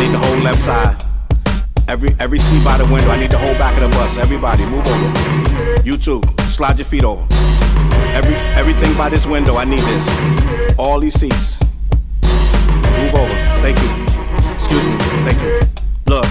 need the whole left side. Every seat by the window, I need the whole back of the bus. Everybody, move over. You too, slide your feet over. Everything by this window, I need this. All these seats. Move over, thank you. Excuse me, thank you. Look.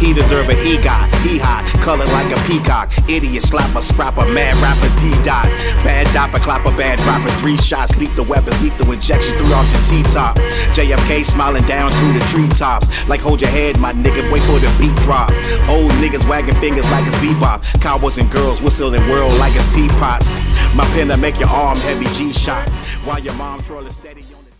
He deserve an EGOT, he hot, colored like a peacock. Idiot, slapper, scrapper, mad rapper, D-dot. Bad dopper, clapper, bad dropper. 3 shots, lethal weapons, lethal injections through off your T-top. JFK smiling down through the treetops. Like hold your head, my nigga, wait for the beat drop. Old niggas wagging fingers like it's bebop. Cowboys and girls whistling world like it's teapots. My pen to make your arm heavy G-shot. While your mom trolling steady on the G.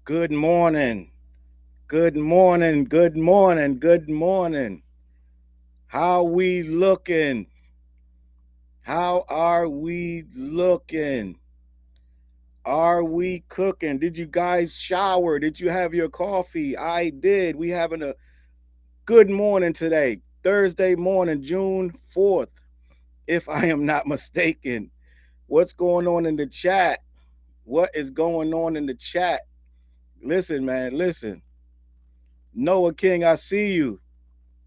Good morning. Good morning. Good morning. Good morning. How we looking? How are we looking? Are we cooking? Did you guys shower? Did you have your coffee? I did. We having a good morning today. Thursday morning, June 4th, if I am not mistaken. What's going on in the chat? What is going on in the chat? Listen, man, listen. Noah King, I see you.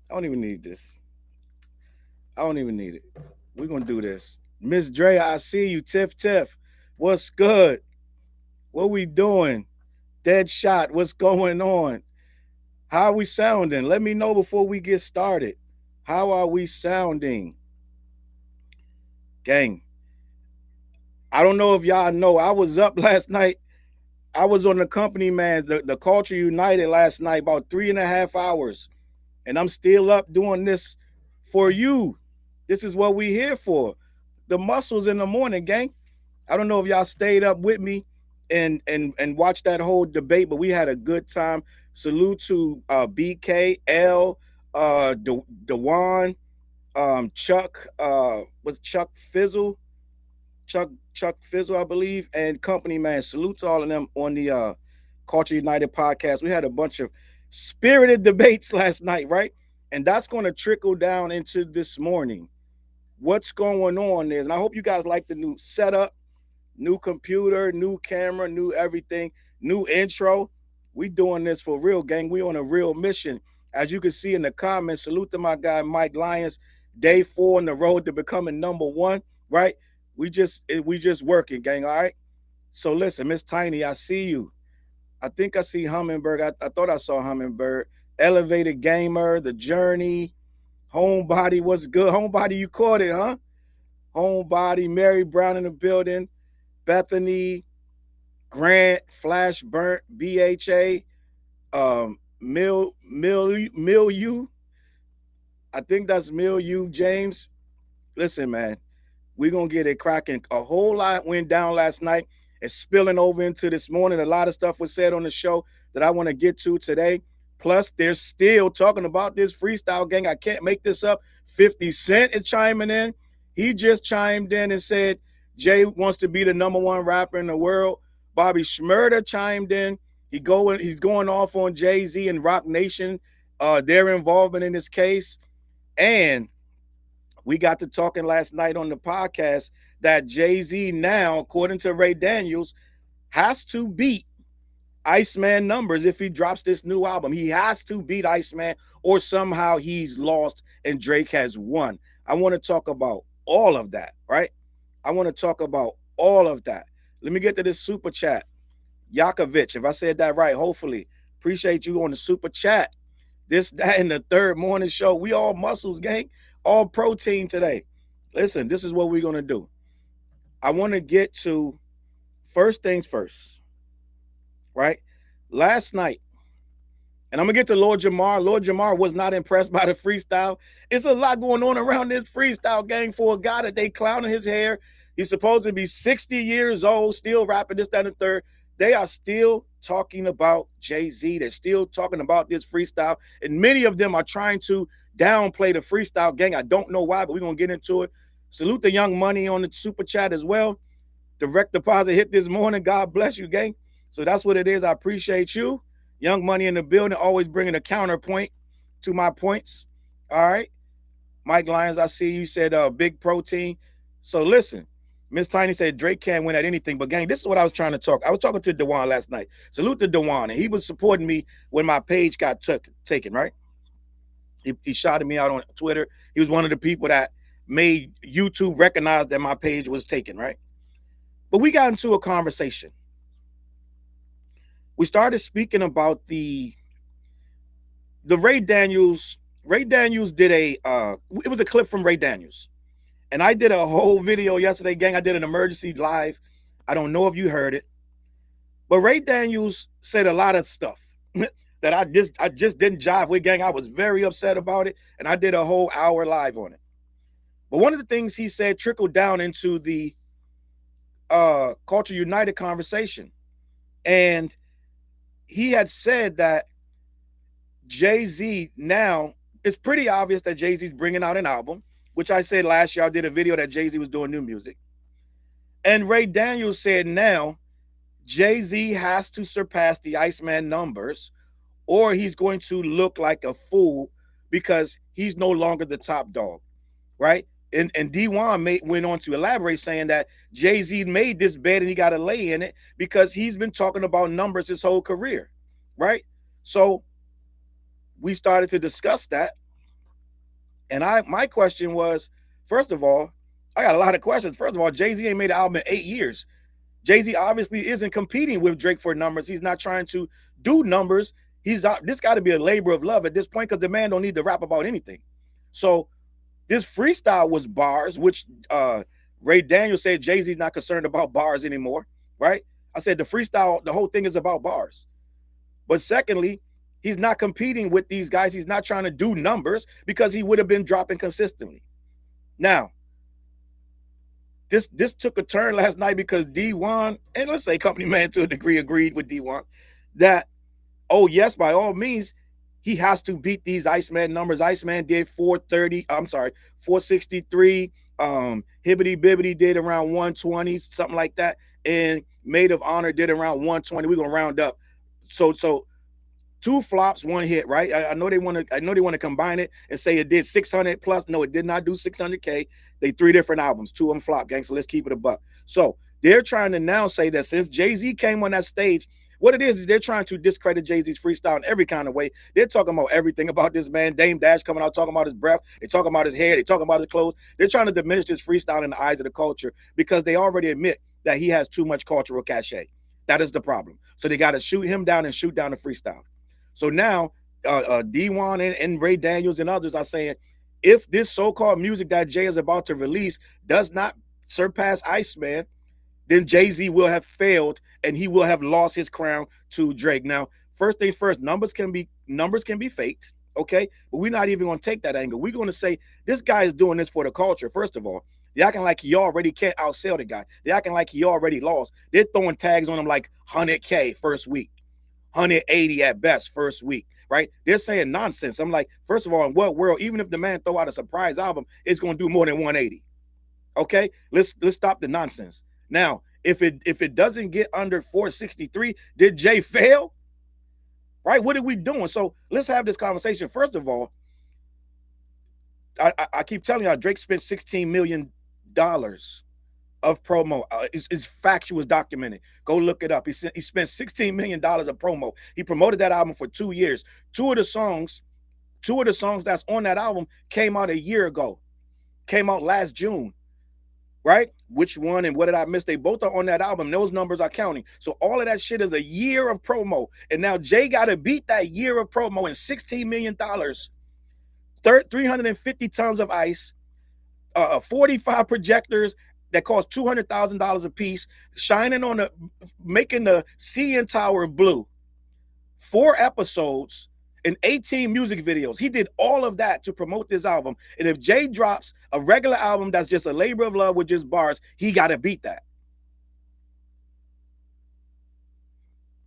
I don't even need this. I don't even need it. We're going to do this. Miss Dre, I see you. Tiff, what's good? What we doing? Dead shot, what's going on? How are we sounding? Let me know before we get started. How are we sounding? Gang, I don't know if y'all know. I was up last night. I was on the company, man, the Culture United last night, about 3.5 hours. And I'm still up doing this for you. This is what we here for. The muscles in the morning, gang. I don't know if y'all stayed up with me and watched that whole debate, but we had a good time. Salute to BK, L, Dewan, Chuck, was Chuck Fizzle? Chuck Fizzle, I believe, and company, man. Salute to all of them on the Culture United podcast. We had a bunch of spirited debates last night, right? And that's going to trickle down into this morning. What's going on there? And I hope you guys like the new setup, new computer, new camera, new everything, new intro. We doing this for real, gang. We on a real mission. As you can see in the comments, salute to my guy, Mike Lyons. Day 4 on the road to becoming #1, right? We just working, gang, all right? So listen, Miss Tiny, I see you. I think I see Hummingbird. I thought I saw Hummingbird. Elevated Gamer, The Journey, Homebody, what's good? Homebody, you caught it, huh? Homebody, Mary Brown in the building, Bethany, Grant, Flash Burnt, BHA, Milieu. I think that's Milieu, James. Listen, man. We're going to get it cracking. A whole lot went down last night. It's spilling over into this morning. A lot of stuff was said on the show that I want to get to today. Plus, they're still talking about this freestyle, gang. I can't make this up. 50 Cent is chiming in. He just chimed in and said Jay wants to be the #1 rapper in the world. Bobby Shmurda chimed in. He's going off on Jay-Z and Rock Nation, their involvement in this case. And we got to talking last night on the podcast that Jay-Z now, according to Ray Daniels, has to beat Iceman numbers if he drops this new album. He has to beat Iceman or somehow he's lost and Drake has won. I want to talk about all of that, right? I want to talk about all of that. Let me get to this super chat. Yakovich, if I said that right, hopefully. Appreciate you on the super chat. This, that, and the third morning show. We all muscles, gang. All protein today. Listen, this is what we're going to do. I want to get to first things first, right? Last night, and I'm going to get to Lord Jamar. Lord Jamar was not impressed by the freestyle. It's a lot going on around this freestyle, gang, for a guy that they clowning his hair. He's supposed to be 60 years old, still rapping this, that, and the third. They are still talking about Jay-Z. They're still talking about this freestyle. And many of them are trying to downplay the freestyle, gang. I don't know why, but we're going to get into it. Salute the Young Money on the super chat as well. Direct deposit hit this morning. God bless you, gang. So that's what it is. I appreciate you. Young Money in the building, always bringing a counterpoint to my points. All right. Mike Lyons, I see you said big protein. So listen, Miss Tiny said Drake can't win at anything. But gang, this is what I was trying to talk. I was talking to Dewan last night. Salute to Dewan. And he was supporting me when my page got taken, right? He shouted me out on Twitter. He was one of the people that made YouTube recognize that my page was taken, right? But we got into a conversation. We started speaking about the Ray Daniels. Ray Daniels did it was a clip from Ray Daniels. And I did a whole video yesterday, gang. I did an emergency live. I don't know if you heard it. But Ray Daniels said a lot of stuff that I just didn't jive with, gang. I was very upset about it. And I did a whole hour live on it. But one of the things he said trickled down into the Culture United conversation. And he had said that Jay-Z now, it's pretty obvious that Jay-Z's bringing out an album, which I said last year. I did a video that Jay-Z was doing new music. And Ray Daniels said now Jay-Z has to surpass the Iceman numbers or he's going to look like a fool because he's no longer the top dog, right? And D1 went on to elaborate saying that Jay-Z made this bed and he got to lay in it because he's been talking about numbers his whole career, right? So we started to discuss that. And my question was, first of all, I got a lot of questions. First of all, Jay-Z ain't made an album in 8 years. Jay-Z obviously isn't competing with Drake for numbers. He's not trying to do numbers. This got to be a labor of love at this point because the man don't need to rap about anything. So this freestyle was bars, which Ray Daniels said Jay-Z's not concerned about bars anymore, right? I said the freestyle, the whole thing is about bars. But secondly, he's not competing with these guys. He's not trying to do numbers because he would have been dropping consistently. Now, this took a turn last night because D1, and let's say Company Man to a degree agreed with D1 that, oh yes, by all means, he has to beat these Iceman numbers. Iceman did 463. Hibbity Bibbity did around 120, something like that. And Maid of Honor did around 120. We're gonna round up. So 2 flops, 1 hit, right? I know they want to combine it and say it did 600 plus. No, it did not do 600K. They 3 different albums, 2 of them flop, gang. So let's keep it a buck. So they're trying to now say that since Jay-Z came on that stage, what it is they're trying to discredit Jay-Z's freestyle in every kind of way. They're talking about everything about this man. Dame Dash coming out talking about his breath. They're talking about his hair. They're talking about his clothes. They're trying to diminish his freestyle in the eyes of the culture because they already admit that he has too much cultural cachet. That is the problem. So they got to shoot him down and shoot down the freestyle. So now D1 and Ray Daniels and others are saying, if this so-called music that Jay is about to release does not surpass Iceman, then Jay-Z will have failed and he will have lost his crown to Drake. Now, first things first, numbers can be faked, okay? But we're not even going to take that angle. We're going to say this guy is doing this for the culture, first of all. They're acting like he already can't outsell the guy. They're acting like he already lost. They're throwing tags on him like 100K first week. 180 at best first week, right? They're saying nonsense. I'm like, first of all, in what world, even if the man throw out a surprise album, it's going to do more than 180. Okay? Let's stop the nonsense. Now, if it doesn't get under 463, did Jay fail? Right? What are we doing? So let's have this conversation. First of all, I keep telling y'all, Drake spent $16 million of promo. It's factual, it's documented. Go look it up. He spent $16 million of promo. He promoted that album for 2 years. Two of the songs that's on that album came out a year ago. Came out last June. Right? Which one and what did I miss? They both are on that album. Those numbers are counting. So all of that shit is a year of promo. And now Jay got to beat that year of promo in $16 million. 350 tons of ice, 45 projectors that cost $200,000 a piece, making the CN Tower blue. 4 episodes and 18 music videos. He did all of that to promote this album. And if Jay drops a regular album that's just a labor of love with just bars, he got to beat that.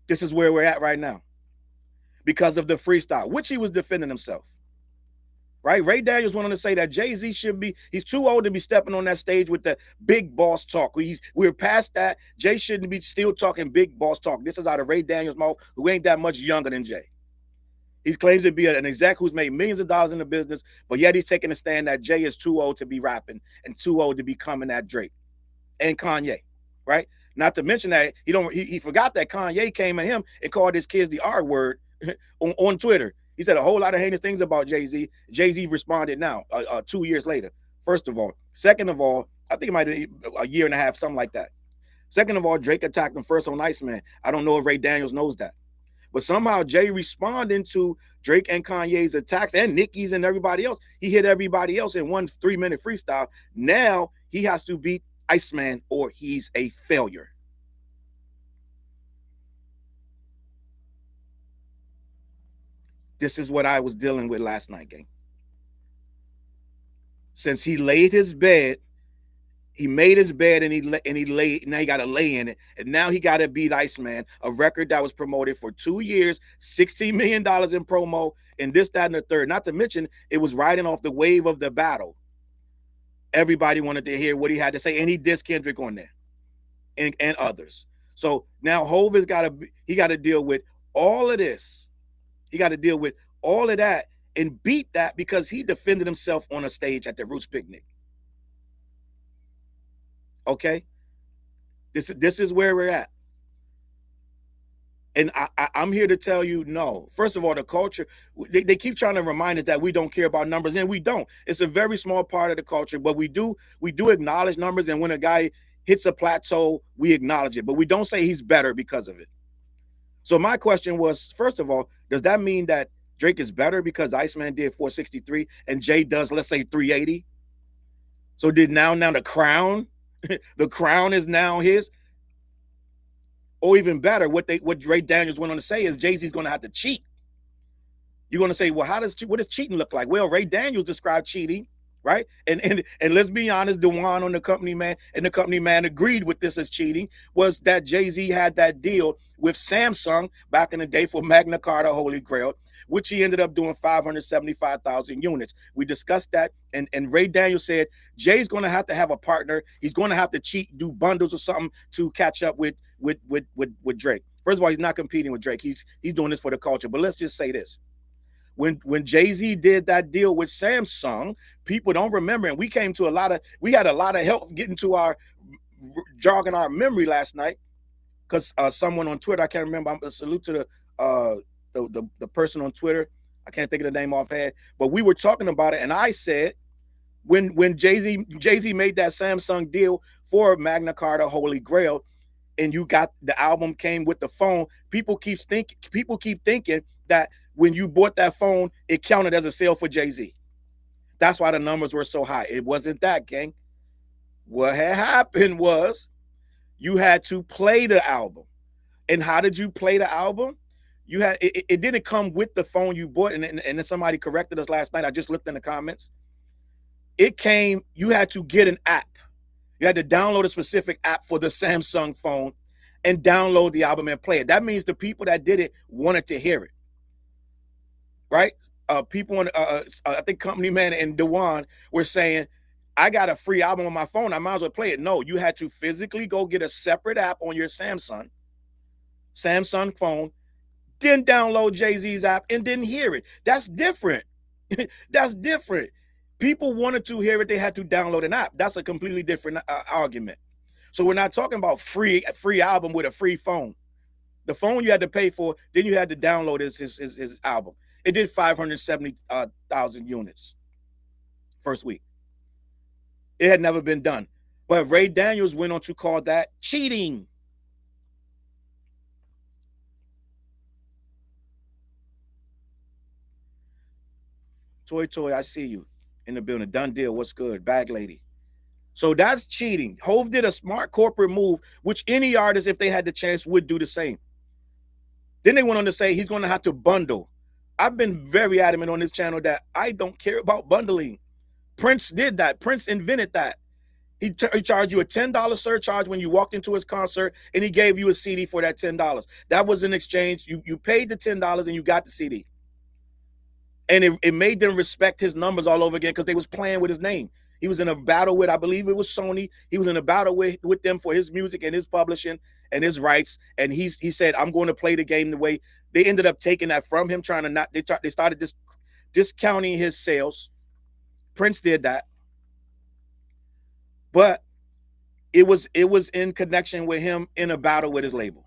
This is where we're at right now because of the freestyle, which he was defending himself. right? Ray Daniels went on to say that Jay-Z should be, he's too old to be stepping on that stage with the big boss talk. We're past that. Jay shouldn't be still talking big boss talk. This is out of Ray Daniels' mouth, who ain't that much younger than Jay. He claims to be an exec who's made millions of dollars in the business, but yet he's taking a stand that Jay is too old to be rapping and too old to be coming at Drake and Kanye, right? Not to mention that he forgot that Kanye came at him and called his kids the R word on Twitter. He said a whole lot of heinous things about Jay-Z. Jay-Z responded now, 2 years later, first of all. Second of all, I think it might be a year and a half, something like that. Second of all, Drake attacked him first on Iceman. I don't know if Ray Daniels knows that. But somehow Jay responding to Drake and Kanye's attacks and Nicki's and everybody else, he hit everybody else in 1 3-minute freestyle. Now he has to beat Iceman or he's a failure. This is what I was dealing with last night, gang. Since he laid his bed, he made his bed and he laid, now he got to lay in it. And now he got to beat Iceman, a record that was promoted for 2 years, $16 million in promo, and this, that, and the third. Not to mention, it was riding off the wave of the battle. Everybody wanted to hear what he had to say, and he dissed Kendrick on there and others. So now Hov has got to deal with all of this. He got to deal with all of that and beat that because he defended himself on a stage at the Roots Picnic. Okay, this is where we're at, and I'm here to tell you no. First of all, the culture, they keep trying to remind us that we don't care about numbers, and we don't. It's a very small part of the culture, but we do acknowledge numbers, and when a guy hits a plateau, we acknowledge it, but we don't say he's better because of it. So my question was, first of all, does that mean that Drake is better because Iceman did 463 and Jay does, let's say, 380? So did now the crown? The crown is now his, or even better, what Ray Daniels went on to say is Jay-Z's going to have to cheat. You're going to say, well, what does cheating look like? Well, Ray Daniels described cheating, right? And let's be honest, Dewan on the company man and the company man agreed with this as cheating, was that Jay-Z had that deal with Samsung back in the day for Magna Carta Holy Grail, which he ended up doing 575,000 units. We discussed that, and Ray Daniels said Jay's going to have a partner. He's going to have to cheat, do bundles or something to catch up with Drake. First of all, he's not competing with Drake. He's doing this for the culture. But let's just say this: when Jay-Z did that deal with Samsung, people don't remember, and we had a lot of help getting to our jogging our memory last night, because someone on Twitter, I can't remember. I'm a salute to the person on Twitter. I can't think of the name offhand, but we were talking about it, and I said when Jay-Z made that Samsung deal for Magna Carta Holy Grail, and you got the album came with the phone, people keep thinking that when you bought that phone, it counted as a sale for Jay-Z. That's why the numbers were so high. It wasn't that, gang. What had happened was you had to play the album. And how did you play the album? You had it didn't come with the phone you bought, and then somebody corrected us last night. I just looked in the comments. It came, you had to get an app. You had to download a specific app for the Samsung phone and download the album and play it. That means the people that did it wanted to hear it, right? People on, I think Company Man and Dewan were saying, I got a free album on my phone, I might as well play it. No, you had to physically go get a separate app on your Samsung phone, then download Jay-Z's app and didn't hear it. That's different. That's different. People wanted to hear it, they had to download an app. That's a completely different argument. So we're not talking about free album with a free phone. The phone you had to pay for, then you had to download his album. It did 570,000 units first week. It had never been done. But Ray Daniels went on to call that cheating. Toy, I see you in the building. Done deal. What's good? Bag lady. So that's cheating. Hov did a smart corporate move, which any artist, if they had the chance, would do the same. Then they went on to say he's going to have to bundle. I've been very adamant on this channel that I don't care about bundling. Prince did that. Prince invented that. He charged you a $10 surcharge when you walked into his concert, and he gave you a CD for that $10. That was an exchange. You paid the $10 and you got the CD. And it made them respect his numbers all over again because they was playing with his name. He was in a battle with, I believe it was Sony. He was in a battle with them for his music and his publishing and his rights. And he said, I'm going to play the game the way. They ended up taking that from him, trying to not, they started discounting his sales. Prince did that. But it was in connection with him in a battle with his label.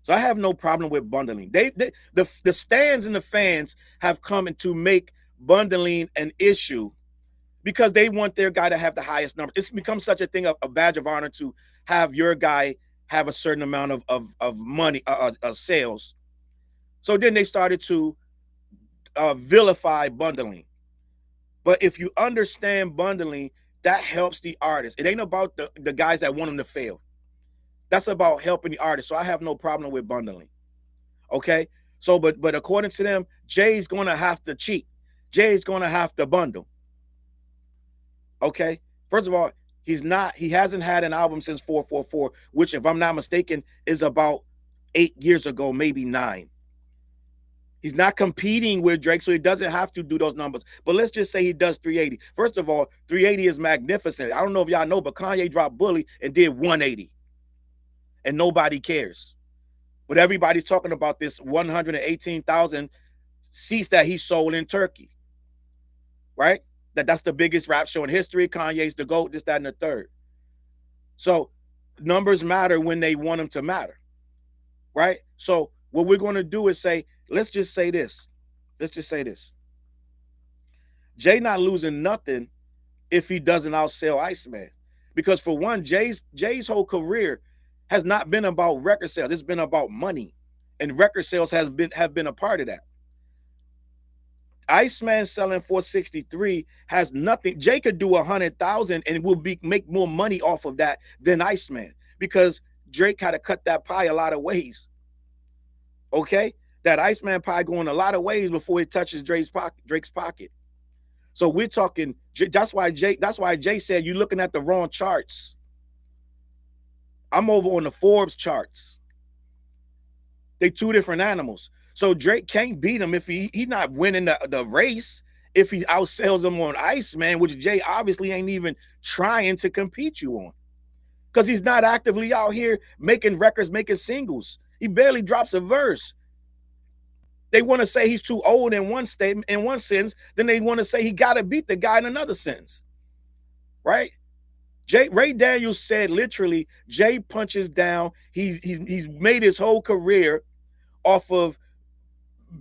So I have no problem with bundling. The stands and the fans have come to make bundling an issue because they want their guy to have the highest number. It's become such a thing, a badge of honor to have your guy have a certain amount of money, sales. So then they started to vilify bundling. But if you understand bundling, that helps the artist. It ain't about the guys that want them to fail. That's about helping the artist. So I have no problem with bundling. Okay. So, but according to them, Jay's gonna have to cheat. Jay's gonna have to bundle. Okay. First of all, he hasn't had an album since 444, which, if I'm not mistaken, is about 8 years ago, maybe 9. He's not competing with Drake, so he doesn't have to do those numbers. But let's just say he does 380. First of all, 380 is magnificent. I don't know if y'all know, but Kanye dropped Bully and did 180. And nobody cares. But everybody's talking about this 118,000 seats that he sold in Turkey. Right? That's the biggest rap show in history. Kanye's the GOAT, this, that, and the third. So numbers matter when they want them to matter. Right? So what we're going to do is say, let's just say this. Let's just say this. Jay not losing nothing if he doesn't outsell Iceman. Because for one, Jay's whole career has not been about record sales. It's been about money. And record sales have been a part of that. Iceman selling 463 has nothing. Jay could do 100,000 and will make more money off of that than Iceman, because Drake had to cut that pie a lot of ways. Okay? That Iceman pie going a lot of ways before it touches Drake's pocket. So we're talking, that's why Jay said you're looking at the wrong charts. I'm over on the Forbes charts. They two different animals. So Drake can't beat him if he's not winning the race, if he outsells him on Iceman, which Jay obviously ain't even trying to compete you on. Because he's not actively out here making records, making singles. He barely drops a verse. They want to say he's too old in one statement, in one sentence, then they want to say he got to beat the guy in another sentence. Right? Ray Daniels said literally, Jay punches down. He's made his whole career off of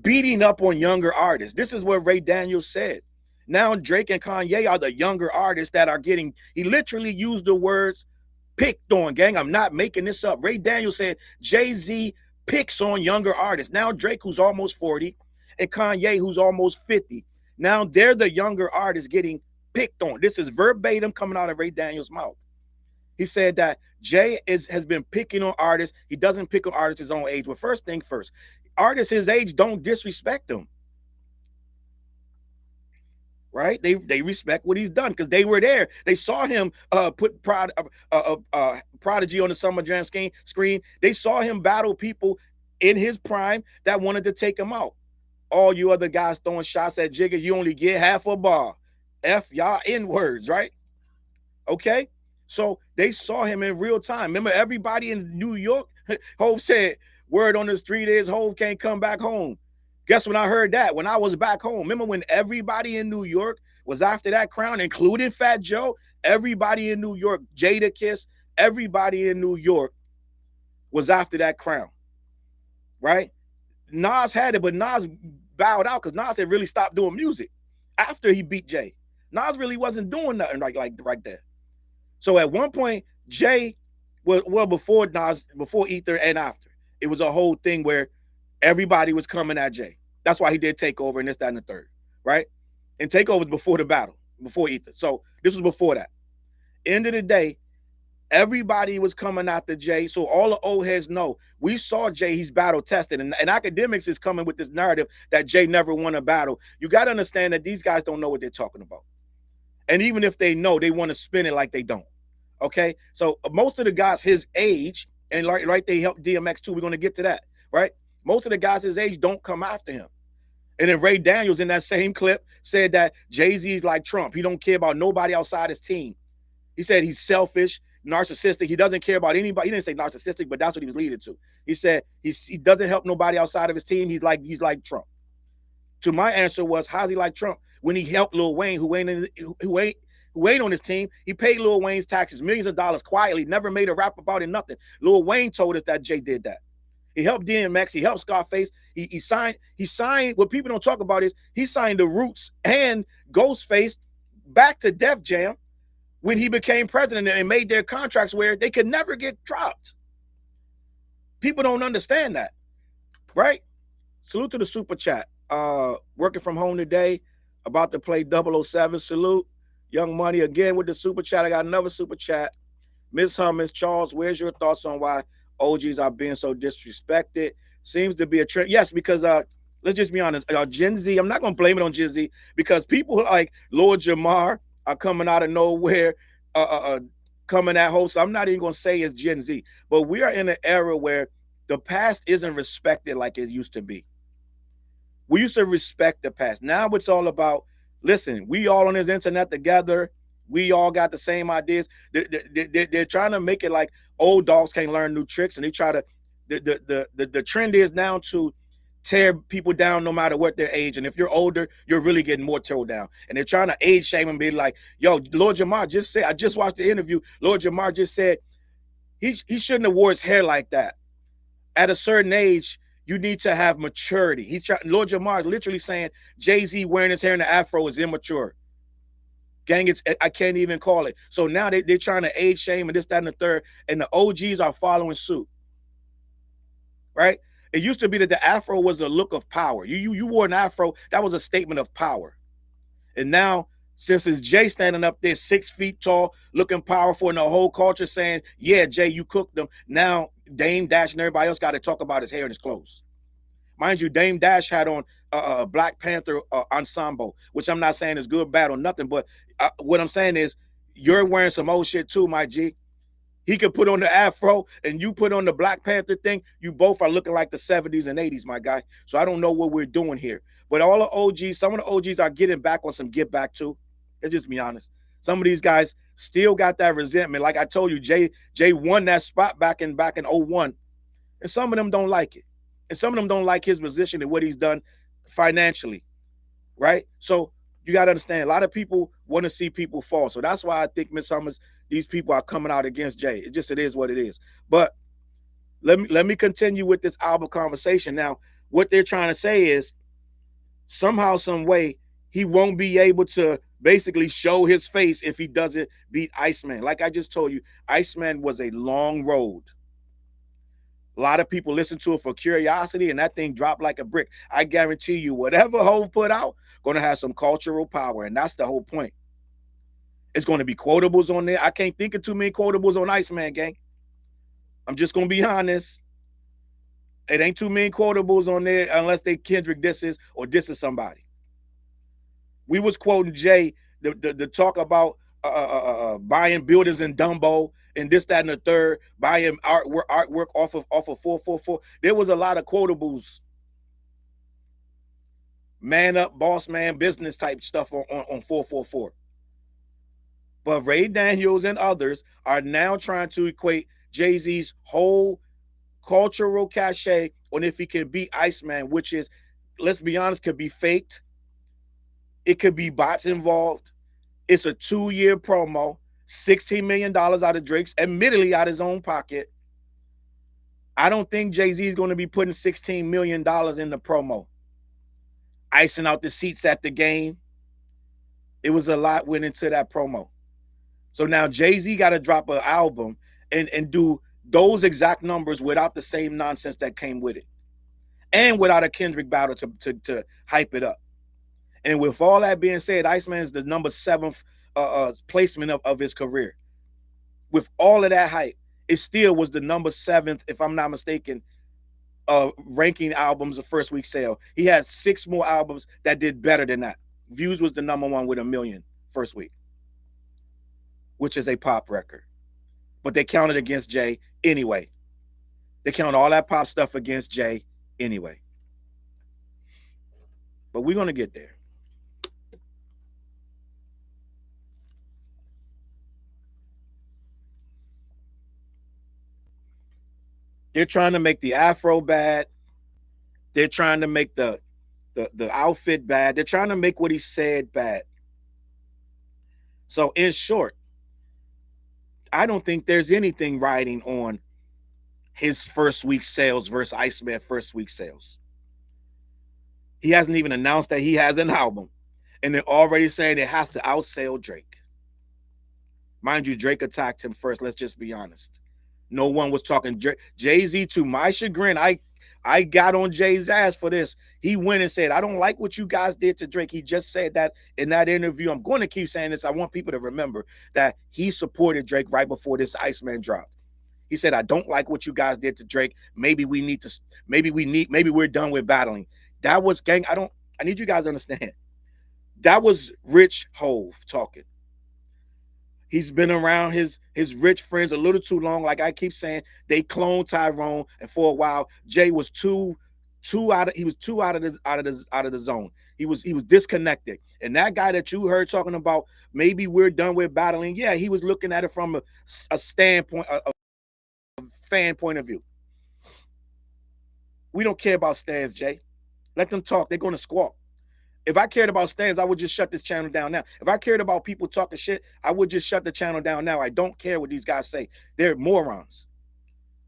beating up on younger artists. This is what Ray Daniels said. Now Drake and Kanye are the younger artists that are getting, he literally used the words picked on, gang. I'm not making this up. Ray Daniels said Jay-Z picks on younger artists. Now Drake, who's almost 40, and Kanye, who's almost 50. Now they're the younger artists getting picked on. This is verbatim coming out of Ray Daniels' mouth. He said that Jay has been picking on artists. He doesn't pick on artists his own age. But first thing first, artists his age don't disrespect him. Right? They respect what he's done because they were there. They saw him put Prodigy on the Summer Jam screen. They saw him battle people in his prime that wanted to take him out. All you other guys throwing shots at Jigga, you only get half a bar. F y'all N-words, right? Okay? So they saw him in real time. Remember, everybody in New York, Hov said, word on the street is Hov can't come back home. Guess when I heard that? When I was back home. Remember when everybody in New York was after that crown, including Fat Joe? Everybody in New York, Jada Kiss, everybody in New York was after that crown, right? Nas had it, but Nas bowed out because Nas had really stopped doing music after he beat Jay. Nas really wasn't doing nothing right there. So at one point, Jay was, well, before Nas, before Ether and after, it was a whole thing where everybody was coming at Jay. That's why he did Takeover and this, that, and the third, right? And Takeover was before the battle, before Ether. So this was before that. End of the day, everybody was coming after Jay. So all the old heads know, we saw Jay, he's battle tested. And Akademiks is coming with this narrative that Jay never won a battle. You got to understand that these guys don't know what they're talking about. And even if they know, they want to spin it like they don't. Okay? So most of the guys his age, and right, they helped DMX too. We're going to get to that, right? Most of the guys his age don't come after him. And then Ray Daniels in that same clip said that Jay-Z's like Trump. He don't care about nobody outside his team. He said he's selfish, narcissistic. He doesn't care about anybody. He didn't say narcissistic, but that's what he was leading to. He said he doesn't help nobody outside of his team. He's like Trump. To my answer was, how's he like Trump when he helped Lil Wayne, who ain't on his team? He paid Lil Wayne's taxes, millions of dollars quietly, never made a rap about it, nothing. Lil Wayne told us that Jay did that. He helped DMX. He helped Scarface. He signed. What people don't talk about is he signed the Roots and Ghostface back to Def Jam when he became president and made their contracts where they could never get dropped. People don't understand that, right? Salute to the super chat. Working from home today, about to play 007. Salute. Young Money again with the super chat. I got another super chat. Miss Hummus, Challz, where's your thoughts on why OGs are being so disrespected? Seems to be a trend. Yes, because let's just be honest. Gen Z, I'm not going to blame it on Gen Z because people like Lord Jamar are coming out of nowhere, coming at hosts. I'm not even going to say it's Gen Z, but we are in an era where the past isn't respected like it used to be. We used to respect the past. Now it's all about, listen, we all on this internet together. We all got the same ideas. They're trying to make it like old dogs can't learn new tricks, and they try to. The trend is now to tear people down no matter what their age. And if you're older, you're really getting more torn down. And they're trying to age shame and be like, "Yo, Lord Jamar just said." I just watched the interview. Lord Jamar just said he shouldn't have wore his hair like that. At a certain age, you need to have maturity. Lord Jamar is literally saying Jay-Z wearing his hair in the afro is immature. Gang, I can't even call it. So now they're trying to age shame and this, that, and the third, and the OGs are following suit. Right? It used to be that the afro was a look of power. You wore an afro, that was a statement of power. And now, since it's Jay standing up there 6 feet tall, looking powerful, and the whole culture saying, yeah, Jay, you cooked them. Now Dame Dash and everybody else got to talk about his hair and his clothes. Mind you, Dame Dash had on a Black Panther ensemble, which I'm not saying is good, bad, or nothing, but what I'm saying is you're wearing some old shit too, my G. He could put on the afro and you put on the Black Panther thing. You both are looking like the 70s and 80s, my guy. So I don't know what we're doing here. But all the OGs, some of the OGs are getting back on some get back too. Let's just be honest. Some of these guys still got that resentment. Like I told you, Jay won that spot back in 01. And some of them don't like it. And some of them don't like his position and what he's done financially, right? So you got to understand, a lot of people want to see people fall. So that's why I think, Miss Summers, these people are coming out against Jay. It is what it is. But let me continue with this album conversation. Now, what they're trying to say is somehow, some way, he won't be able to basically show his face if he doesn't beat Iceman. Like I just told you, Iceman was a long road. A lot of people listen to it for curiosity, and that thing dropped like a brick. I guarantee you, whatever Hov put out, going to have some cultural power, and that's the whole point. It's going to be quotables on there. I can't think of too many quotables on Iceman, gang. I'm just going to be honest. It ain't too many quotables on there unless they Kendrick disses or disses somebody. We was quoting Jay, the talk about buying buildings in Dumbo and this, that, and the third, buying artwork off of 444. There was a lot of quotables. Man up, boss man, business type stuff on 444. But Ray Daniels and others are now trying to equate Jay-Z's whole cultural cachet on if he can beat Iceman, which is, let's be honest, could be faked. It could be bots involved. It's a 2-year promo, $16 million out of Drake's, admittedly out of his own pocket. I don't think Jay-Z is going to be putting $16 million in the promo. Icing out the seats at the game. It was a lot went into that promo. So now Jay-Z got to drop an album and do those exact numbers without the same nonsense that came with it. And without a Kendrick battle to hype it up. And with all that being said, Iceman is the number 7th placement of his career. With all of that hype, it still was the number 7th, if I'm not mistaken, ranking albums of first week sale. He had 6 more albums that did better than that. Views was the number 1 with 1 million first week, which is a pop record. But they counted against Jay anyway. They counted all that pop stuff against Jay anyway. But we're going to get there. They're trying to make the afro bad. They're trying to make the outfit bad. They're trying to make what he said bad. So in short, I don't think there's anything riding on his first week sales versus Iceman first week sales. He hasn't even announced that he has an album, and they're already saying it has to outsell Drake. Mind you, Drake attacked him first. Let's just be honest. No one was talking Jay-Z. To my chagrin, I got on Jay's ass for this. He went and said, I don't like what you guys did to Drake. He just said that in that interview. I'm going to keep saying this. I want people to remember that he supported Drake right before this Iceman dropped. He said, I don't like what you guys did to Drake. Maybe we're done with battling. That was gang. I need you guys to understand. That was Rich Hove talking. He's been around his rich friends a little too long. Like I keep saying, they cloned Tyrone, and for a while, Jay was too out of the zone. He was disconnected. And that guy that you heard talking about, maybe we're done with battling. Yeah, he was looking at it from a standpoint, a fan point of view. We don't care about stands, Jay. Let them talk. They're going to squawk. If I cared about stands, I would just shut this channel down now. If I cared about people talking shit, I would just shut the channel down now. I don't care what these guys say. They're morons.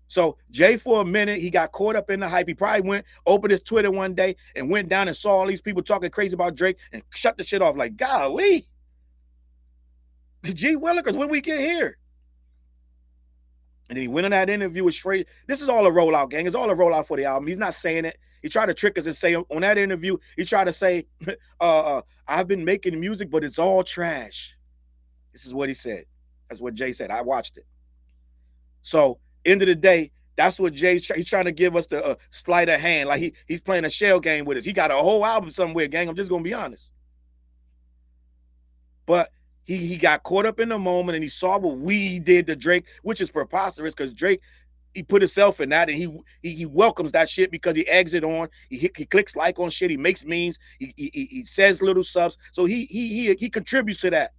So Jay, for a minute, he got caught up in the hype. He probably opened his Twitter one day and went down and saw all these people talking crazy about Drake and shut the shit off like, golly. Gee Willikers, when we get here? And then he went in that interview with Shrey. This is all a rollout, gang. It's all a rollout for the album. He's not saying it. He tried to trick us and say on that interview, he tried to say, I've been making music, but it's all trash. This is what he said. That's what Jay said. I watched it. So, end of the day, that's what he's trying to give us the sleight of hand. Like he's playing a shell game with us. He got a whole album somewhere, gang. I'm just going to be honest. But he got caught up in the moment and he saw what we did to Drake, which is preposterous because Drake, he put himself in that and he welcomes that shit because he eggs it on. He clicks like on shit. He makes memes. He says little subs. So he contributes to that.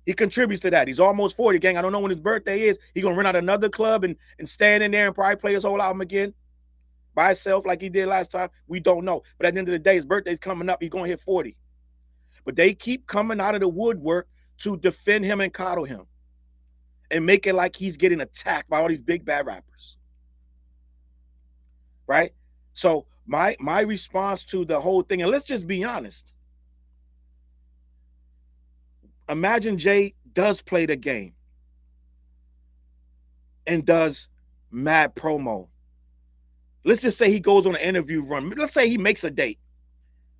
He contributes to that. He's almost 40, gang. I don't know when his birthday is. He's going to rent out another club and stand in there and probably play his whole album again by himself like he did last time. We don't know. But at the end of the day, his birthday's coming up. He's going to hit 40. But they keep coming out of the woodwork to defend him and coddle him and make it like he's getting attacked by all these big bad rappers. Right? So my response to the whole thing, and let's just be honest. Imagine Jay does play the game and does mad promo. Let's just say he goes on an interview run. Let's say he makes a date.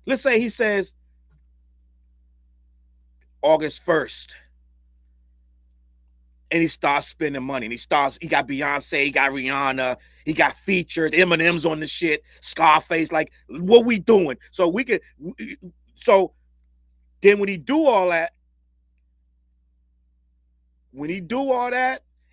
Let's say he says August 1st. And he starts spending money. And he got Beyonce, he got Rihanna, he got features, Eminem's on the shit, Scarface. Like, what we doing? So then when he do all that,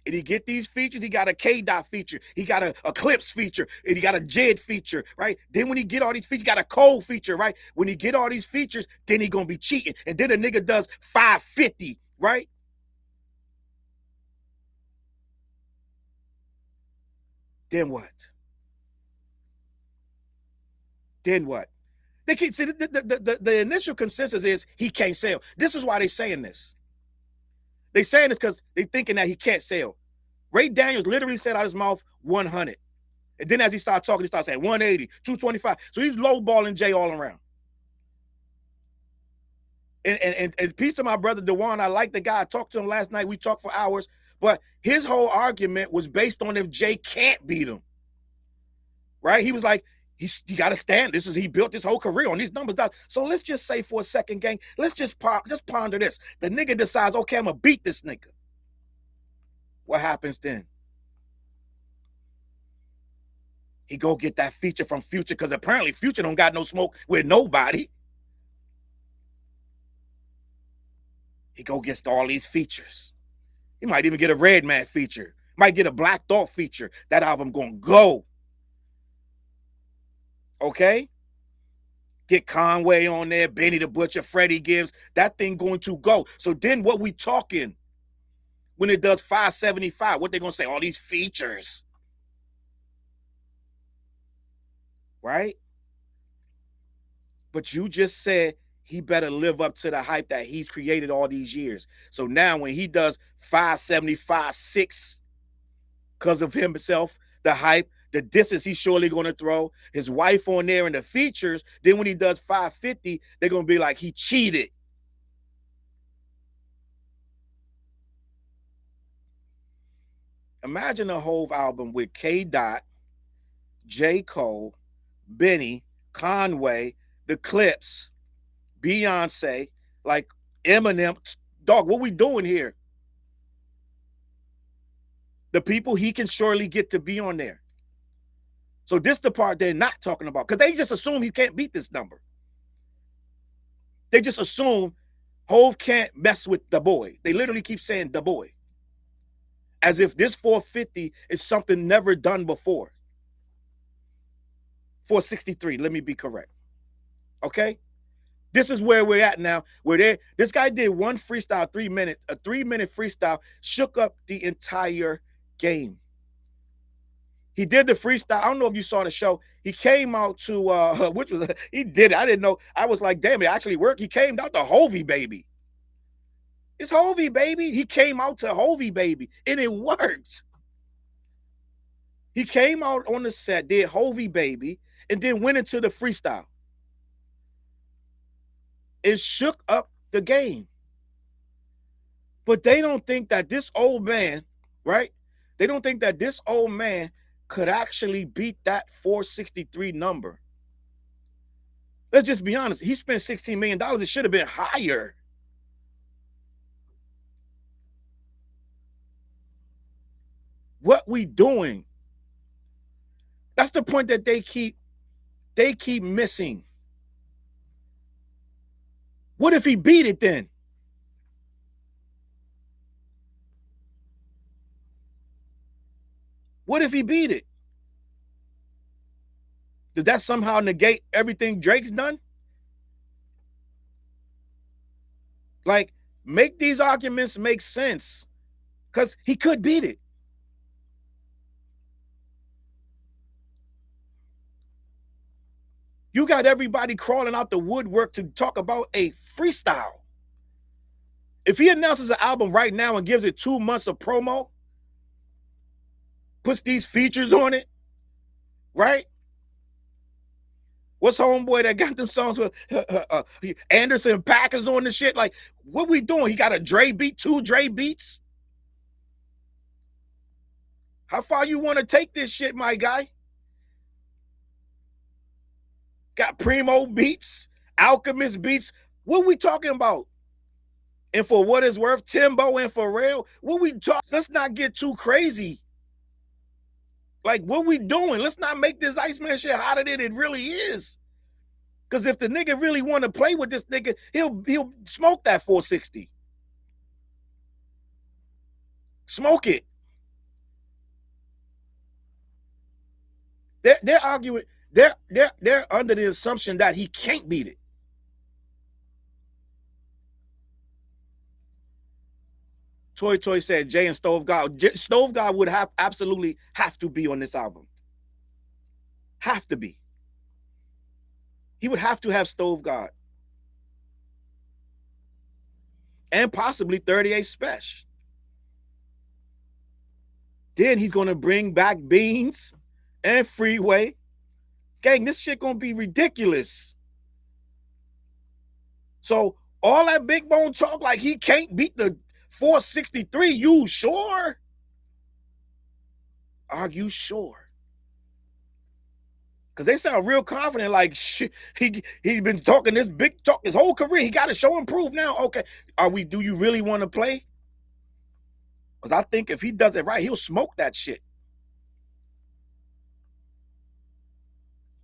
and he get these features, he got a K-Dot feature, he got a Eclipse feature, and he got a Jid feature, right? Then when he get all these features, he got a Cole feature, right? When he get all these features, then he gonna be cheating. And then the nigga does 550, right? Then what? They can't see the initial consensus is he can't sell. This is why they saying this. They saying this because they thinking that he can't sell. Ray Daniels literally said out his mouth 100. And then as he started talking, he started saying 180, 225. So he's lowballing Jay all around. And peace to my brother DeJuan. I like the guy. I talked to him last night. We talked for hours. But his whole argument was based on if Jay can't beat him. Right? He was like, he got to stand. He built his whole career on these numbers. So let's just say for a second, gang, let's just ponder this. The nigga decides, okay, I'm going to beat this nigga. What happens then? He go get that feature from Future because apparently Future don't got no smoke with nobody. He go gets all these features. He might even get a Redman feature. Might get a Black Thought feature. That album going to go. Okay? Get Conway on there, Benny the Butcher, Freddie Gibbs. That thing going to go. So then what we talking when it does 575? What they going to say? All these features. Right? But you just said he better live up to the hype that he's created all these years. So now when he does 575, 6, because of himself, the hype, the distance he's surely going to throw, his wife on there and the features, then when he does 550, they're going to be like, he cheated. Imagine a whole album with K. Dot, J. Cole, Benny, Conway, the Clips, Beyonce, like Eminem. Dog, what we doing here? The people he can surely get to be on there. So this the part they're not talking about, because they just assume he can't beat this number. They just assume Hove can't mess with the boy. They literally keep saying the boy, as if this 450 is something never done before. 463, let me be correct. Okay? This is where we're at now. This guy did one freestyle, 3 minutes, a 3-minute freestyle, shook up the entire game. He did the freestyle. I don't know if you saw the show. He came out to which was he did it. I didn't know. I was like, damn, it actually worked. He came out to Hovey Baby. It's Hovey Baby. He came out to Hovey Baby, and it worked. He came out on the set, did Hovey Baby, and then went into the freestyle. It shook up the game. But they don't think that this old man, right? They don't think that this old man could actually beat that 463 number. Let's just be honest. He spent $16 million. It should have been higher. What we doing? That's the point that they keep missing. What if he beat it then? What if he beat it? Does that somehow negate everything Drake's done? Like, make these arguments make sense, because he could beat it. You got everybody crawling out the woodwork to talk about a freestyle. If he announces an album right now and gives it 2 months of promo, puts these features on it, right? What's homeboy that got them songs with Anderson .Paak is on the shit? Like, what we doing? He got a Dre beat, 2 Dre beats? How far you want to take this shit, my guy? Got Primo beats, Alchemist beats. What we talking about? And for what it's worth, Timbo and Pharrell, what we talk? Let's not get too crazy. Like, what we doing? Let's not make this Iceman shit hotter than it really is. Because if the nigga really want to play with this nigga, he'll smoke that 460. Smoke it. They're arguing. They're under the assumption that he can't beat it. Toy said Jay and Stove God. Stove God would absolutely have to be on this album. Have to be. He would have to have Stove God. And possibly 38 Special. Then he's going to bring back Beans and Freeway. Gang, this shit going to be ridiculous. So all that big bone talk like he can't beat the 463, you sure? Are you sure? Because they sound real confident, like shit, he's been talking this big talk his whole career. He got to show and prove now. Okay, do you really want to play? Because I think if he does it right, he'll smoke that shit.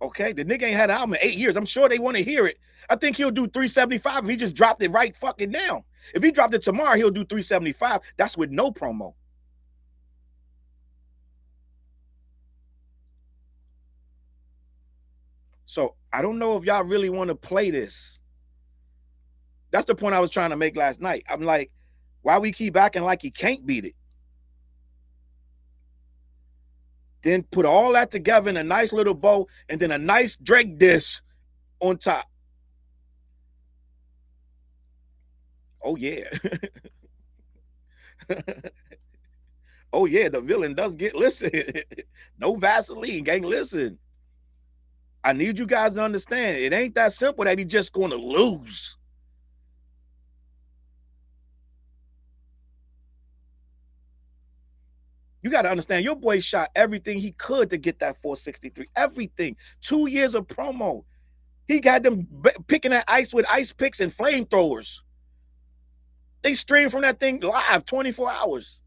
Okay, the nigga ain't had an album in 8 years. I'm sure they want to hear it. I think he'll do 375 if he just dropped it right fucking now. If he dropped it tomorrow, he'll do 375. That's with no promo. So I don't know if y'all really want to play this. That's the point I was trying to make last night. I'm like, why we keep acting like he can't beat it? Then put all that together in a nice little bow, and then a nice Drake diss on top. Oh yeah. Oh yeah, the villain does get, listen. No Vaseline, gang. Listen. I need you guys to understand, it ain't that simple that he's just going to lose. You got to understand, your boy shot everything he could to get that 463. Everything. 2 years of promo. He got them picking at ice with ice picks and flamethrowers. They streamed from that thing live 24 hours.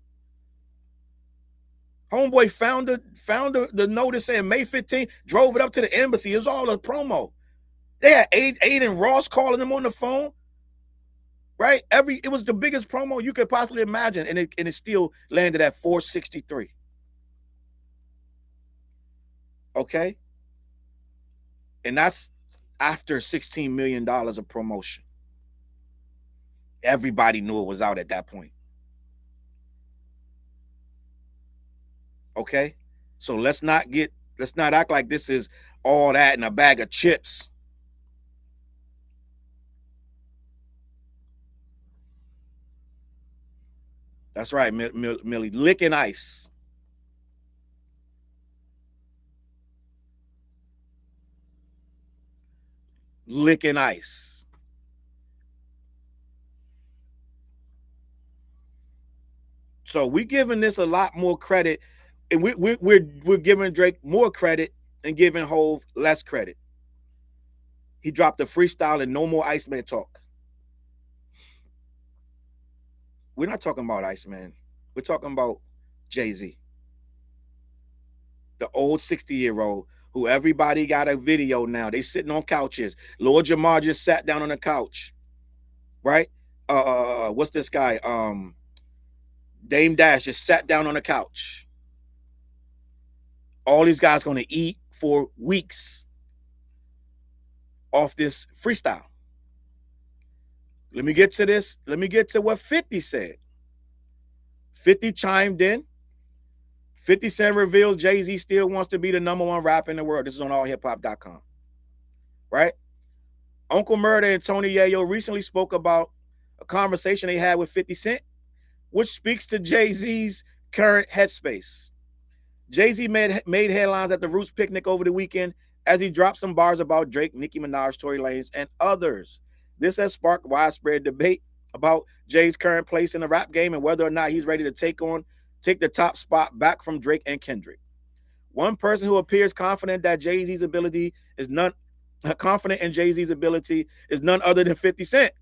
Homeboy found the notice saying May 15th, drove it up to the embassy. It was all a promo. They had Aiden Ross calling them on the phone. Right? It was the biggest promo you could possibly imagine, and it still landed at 463. Okay? And that's after $16 million of promotion. Everybody knew it was out at that point. Okay? So let's not act like this is all that in a bag of chips. That's right, Millie. Licking ice. Licking ice. So we're giving this a lot more credit, and we're giving Drake more credit and giving Hove less credit. He dropped a freestyle and no more Iceman talk. We're not talking about Iceman. We're talking about Jay-Z. The old 60-year-old who everybody got a video now. They sitting on couches. Lord Jamar just sat down on the couch. Right? What's this guy? Dame Dash just sat down on the couch. All these guys gonna eat for weeks off this freestyle. Let me get to this. Let me get to what 50 said. 50 chimed in. 50 Cent reveals Jay-Z still wants to be the #1 rapper in the world. This is on allhiphop.com. Right? Uncle Murder and Tony Yayo recently spoke about a conversation they had with 50 Cent, which speaks to Jay-Z's current headspace. Jay-Z made headlines at the Roots picnic over the weekend as he dropped some bars about Drake, Nicki Minaj, Tory Lanez, and others. This has sparked widespread debate about Jay's current place in the rap game and whether or not he's ready to take the top spot back from Drake and Kendrick. One person who appears confident in Jay-Z's ability is none other than 50 Cent.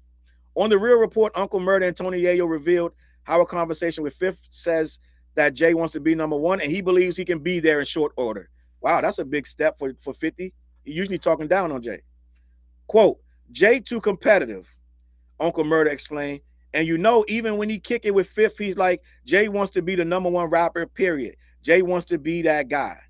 On The Real Report, Uncle Murder and Tony Yayo revealed how a conversation with Fifth says that Jay wants to be #1 and he believes he can be there in short order. Wow, that's a big step for 50. He's usually talking down on Jay. Quote, Jay too competitive, Uncle Murder explained. And even when he kick it with Fifth, he's like, Jay wants to be the #1 rapper, period. Jay wants to be that guy.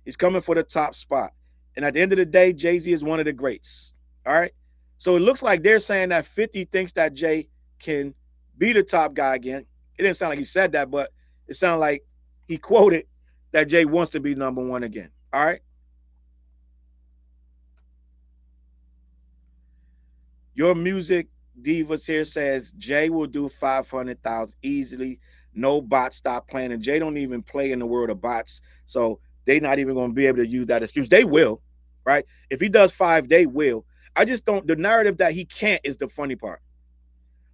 He's coming for the top spot. And at the end of the day, Jay-Z is one of the greats. All right? So it looks like they're saying that 50 thinks that Jay can be the top guy again. It didn't sound like he said that, but it sounded like he quoted that Jay wants to be #1 again. All right? Your Music Divas here says Jay will do 500,000 easily. No bots stop playing. And Jay don't even play in the world of bots. So they're not even going to be able to use that excuse. They will, right? If he does 5, they will. I just don't. The narrative that he can't is the funny part.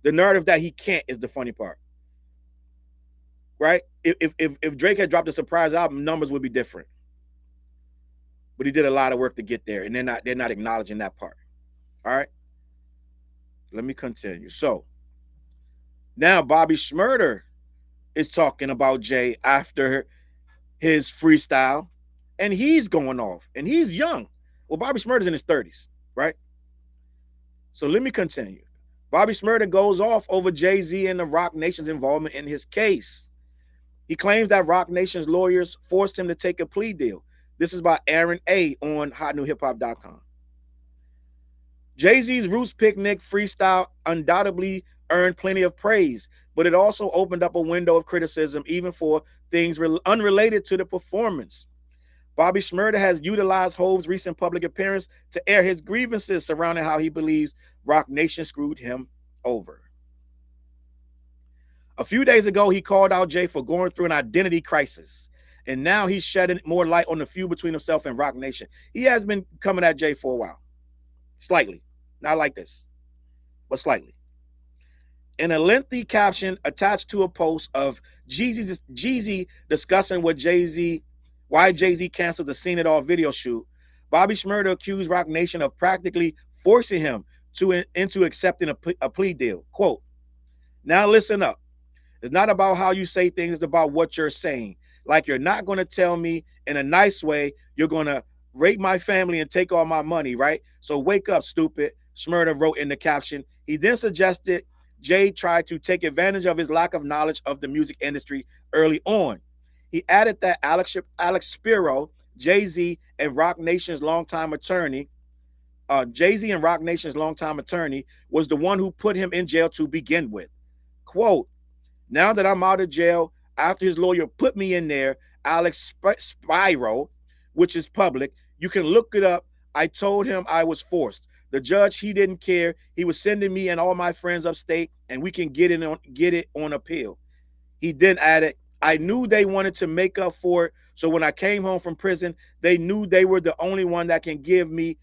The narrative that he can't is the funny part. Right? If Drake had dropped a surprise album, numbers would be different. But he did a lot of work to get there, and they're not acknowledging that part. All right? Let me continue. So now Bobby Shmurda is talking about Jay after his freestyle, and he's going off, and he's young. Well, Bobby Shmurda's in his 30s, right? So let me continue. Bobby Shmurda goes off over Jay-Z and the Roc Nation's involvement in his case. He claims that Roc Nation's lawyers forced him to take a plea deal. This is by Aaron A on hotnewhiphop.com. Jay-Z's Roots Picnic freestyle undoubtedly earned plenty of praise, but it also opened up a window of criticism even for things unrelated to the performance. Bobby Shmurda has utilized Hov's recent public appearance to air his grievances surrounding how he believes Roc Nation screwed him over. A few days ago, he called out Jay for going through an identity crisis, and now he's shedding more light on the feud between himself and Roc Nation. He has been coming at Jay for a while, slightly, not like this, but slightly. In a lengthy caption attached to a post of Jeezy discussing what why Jay-Z canceled the Seen It All video shoot, Bobby Shmurda accused Roc Nation of practically forcing him into accepting a plea deal. Quote, "Now listen up. It's not about how you say things, it's about what you're saying. Like you're not going to tell me in a nice way you're going to rape my family and take all my money, right? So wake up, stupid," Shmurda wrote in the caption. He then suggested Jay tried to take advantage of his lack of knowledge of the music industry early on. He added that Alex Spiro, Jay-Z and Roc Nation's longtime attorney, Jay-Z and Roc Nation's longtime attorney, was the one who put him in jail to begin with. Quote, "Now that I'm out of jail, after his lawyer put me in there, Alex Spiro, which is public, you can look it up. I told him I was forced. The judge, he didn't care. He was sending me and all my friends upstate, and we can get it on appeal." He then added, "I knew they wanted to make up for it, so when I came home from prison, they knew they were the only one that can give me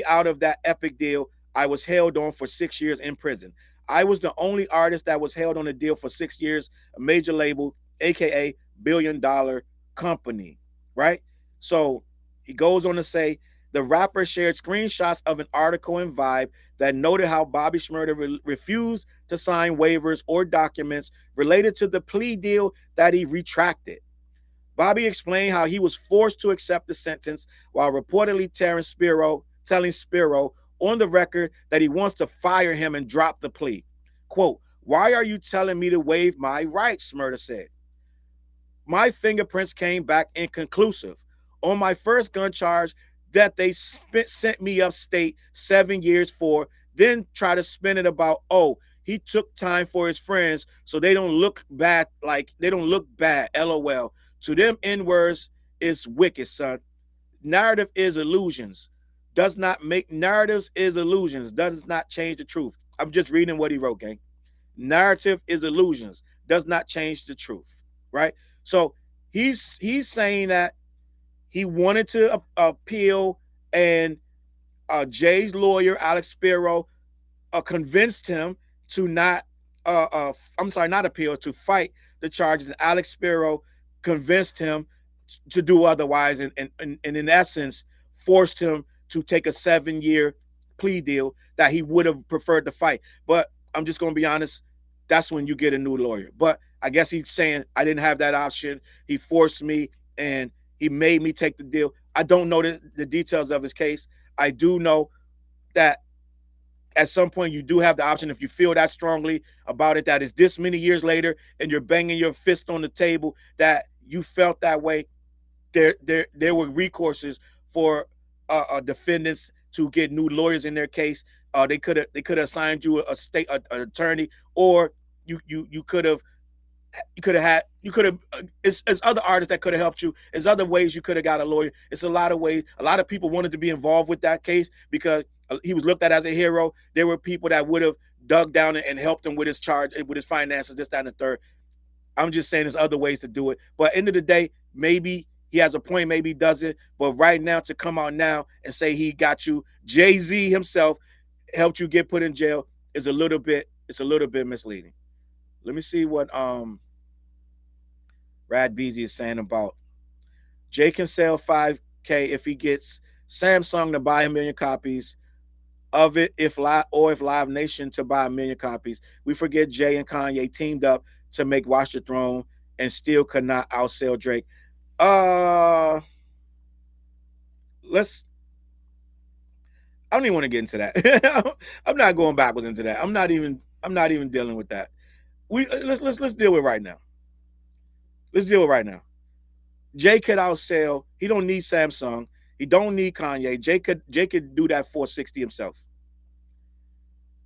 out of that epic deal. I was held on for 6 years in prison. I was the only artist that was held on a deal for 6 years, a major label, aka billion-dollar company," right? So he goes on to say, the rapper shared screenshots of an article in Vibe that noted how Bobby Shmurda refused to sign waivers or documents related to the plea deal that he retracted. Bobby explained how he was forced to accept the sentence while reportedly telling Spiro on the record that he wants to fire him and drop the plea. Quote, "Why are you telling me to waive my rights?" Shmurda said. "My fingerprints came back inconclusive. On my first gun charge that they sent me upstate 7 years for, then try to spin it about, oh, he took time for his friends so they don't look bad, LOL. To them, N-words is wicked, son. Narrative is illusions. Narratives is illusions. Does not change the truth." I'm just reading what he wrote, gang. Narrative is illusions. Does not change the truth, right? So he's saying that he wanted to appeal, and Jay's lawyer, Alex Spiro, convinced him to not appeal, to fight the charges. And Alex Spiro convinced him to do otherwise, and in essence, forced him to take a 7-year plea deal that he would have preferred to fight. But I'm just going to be honest, that's when you get a new lawyer. But I guess he's saying, I didn't have that option. He forced me, and he made me take the deal. I don't know the details of his case. I do know that at some point you do have the option, if you feel that strongly about it, that is this many years later and you're banging your fist on the table that you felt that way, there were recourses for defendants to get new lawyers in their case. They could have assigned you a state attorney, or you could have it's other artists that could have helped you. There's other ways you could have got a lawyer. It's a lot of ways. A lot of people wanted to be involved with that case because he was looked at as a hero. There were people that would have dug down and helped him with his charge, with his finances, this, that, and the third. I'm just saying there's other ways to do it. But end of the day, maybe he has a point, maybe he doesn't. But right now, to come out now and say he got you, Jay-Z himself helped you get put in jail, is a little bit misleading. Let me see what Rad Beezy is saying about Jay can sell 5K if he gets Samsung to buy 1 million copies of it, if Live Nation to buy 1 million copies. We forget Jay and Kanye teamed up to make Watch the Throne and still could not outsell Drake. I don't even want to get into that. I'm not going backwards into that. I'm not even dealing with that. Let's deal with right now. Let's deal with right now. Jay could outsell. He don't need Samsung. He don't need Kanye. Jay could do that 460 himself.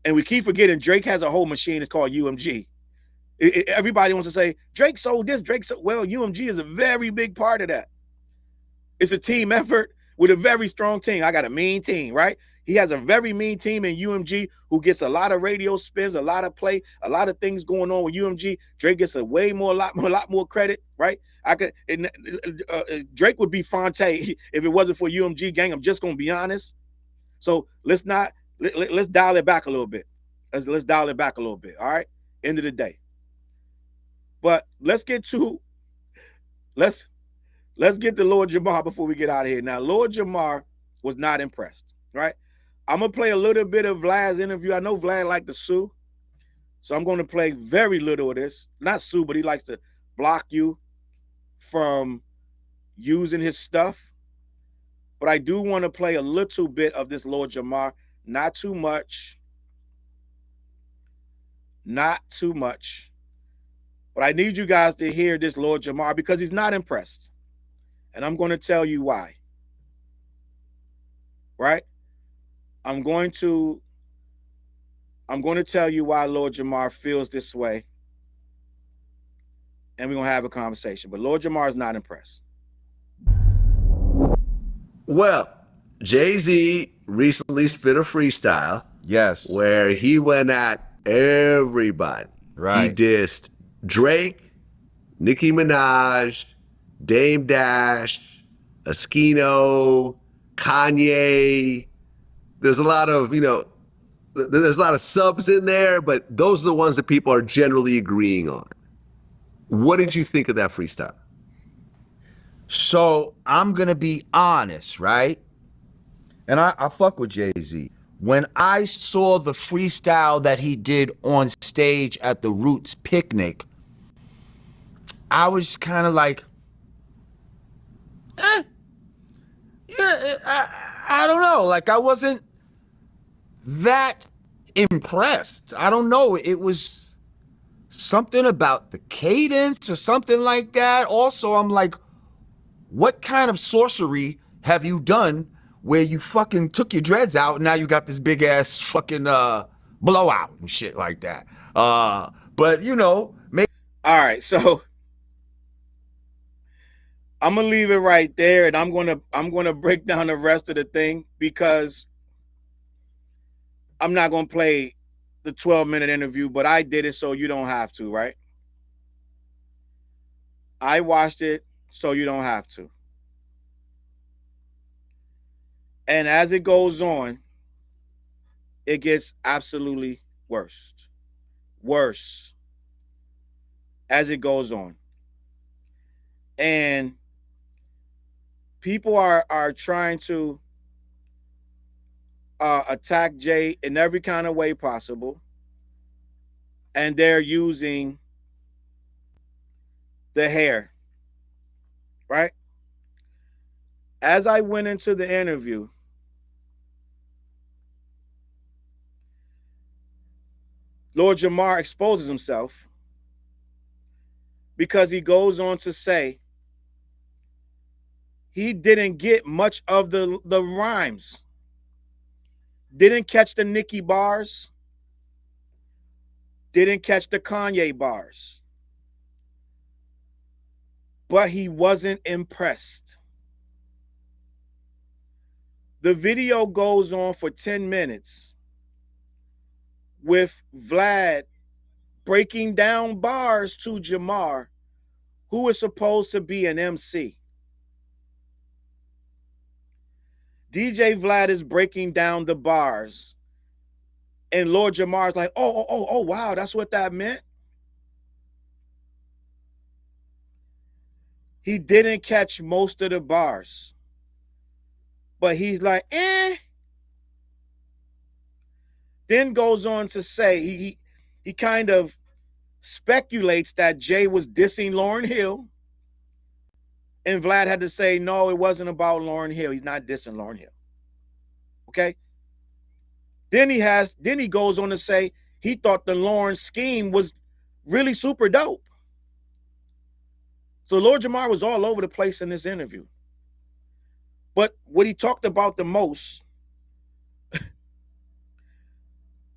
And we keep forgetting Drake has a whole machine. It's called UMG. Everybody wants to say Drake sold this. Well, UMG is a very big part of that. It's a team effort with a very strong team. I got a mean team, right? He has a very mean team in UMG who gets a lot of radio spins, a lot of play, a lot of things going on with UMG. Drake gets a lot more credit, right? Drake would be Fonte if it wasn't for UMG gang. I'm just gonna be honest. So let's dial it back a little bit. Let's dial it back a little bit. All right. End of the day. But let's get to Lord Jamar before we get out of here. Now, Lord Jamar was not impressed, right? I'm going to play a little bit of Vlad's interview. I know Vlad likes to sue, so I'm going to play very little of this. Not sue, but he likes to block you from using his stuff. But I do want to play a little bit of this Lord Jamar. Not too much. Not too much. But I need you guys to hear this Lord Jamar because he's not impressed. And I'm going to tell you why. Right? I'm going to tell you why Lord Jamar feels this way. And we're going to have a conversation. But Lord Jamar is not impressed. Well, Jay-Z recently spit a freestyle. Yes. Where he went at everybody. Right. He dissed Drake, Nicki Minaj, Dame Dash, Eskino, Kanye. There's a lot of, there's a lot of subs in there, but those are the ones that people are generally agreeing on. What did you think of that freestyle? So I'm going to be honest, right? And I fuck with Jay-Z. When I saw the freestyle that he did on stage at the Roots picnic, I was kind of like, I don't know. Like, I wasn't that impressed. I don't know. It was something about the cadence or something like that. Also, I'm like, what kind of sorcery have you done where you fucking took your dreads out and now you got this big ass fucking blowout and shit like that? But maybe. All right, so I'm gonna leave it right there, and I'm gonna break down the rest of the thing because I'm not gonna play the 12-minute interview, but I did it so you don't have to, right? I watched it so you don't have to. And as it goes on, it gets absolutely worse. Worse as it goes on. And people are trying to attack Jay in every kind of way possible. And they're using the hair, right? As I went into the interview, Lord Jamar exposes himself because he goes on to say he didn't get much of the rhymes. Didn't catch the Nicki bars. Didn't catch the Kanye bars. But he wasn't impressed. The video goes on for 10 minutes with Vlad breaking down bars to Jamar, who is supposed to be an MC. DJ Vlad is breaking down the bars. And Lord Jamar's like, oh, wow, that's what that meant. He didn't catch most of the bars. But he's like, Then goes on to say, he kind of speculates that Jay was dissing Lauryn Hill. And Vlad had to say, no, it wasn't about Lauryn Hill. He's not dissing Lauryn Hill. Okay? Then he goes on to say he thought the Lauryn scheme was really super dope. So Lord Jamar was all over the place in this interview. But what he talked about the most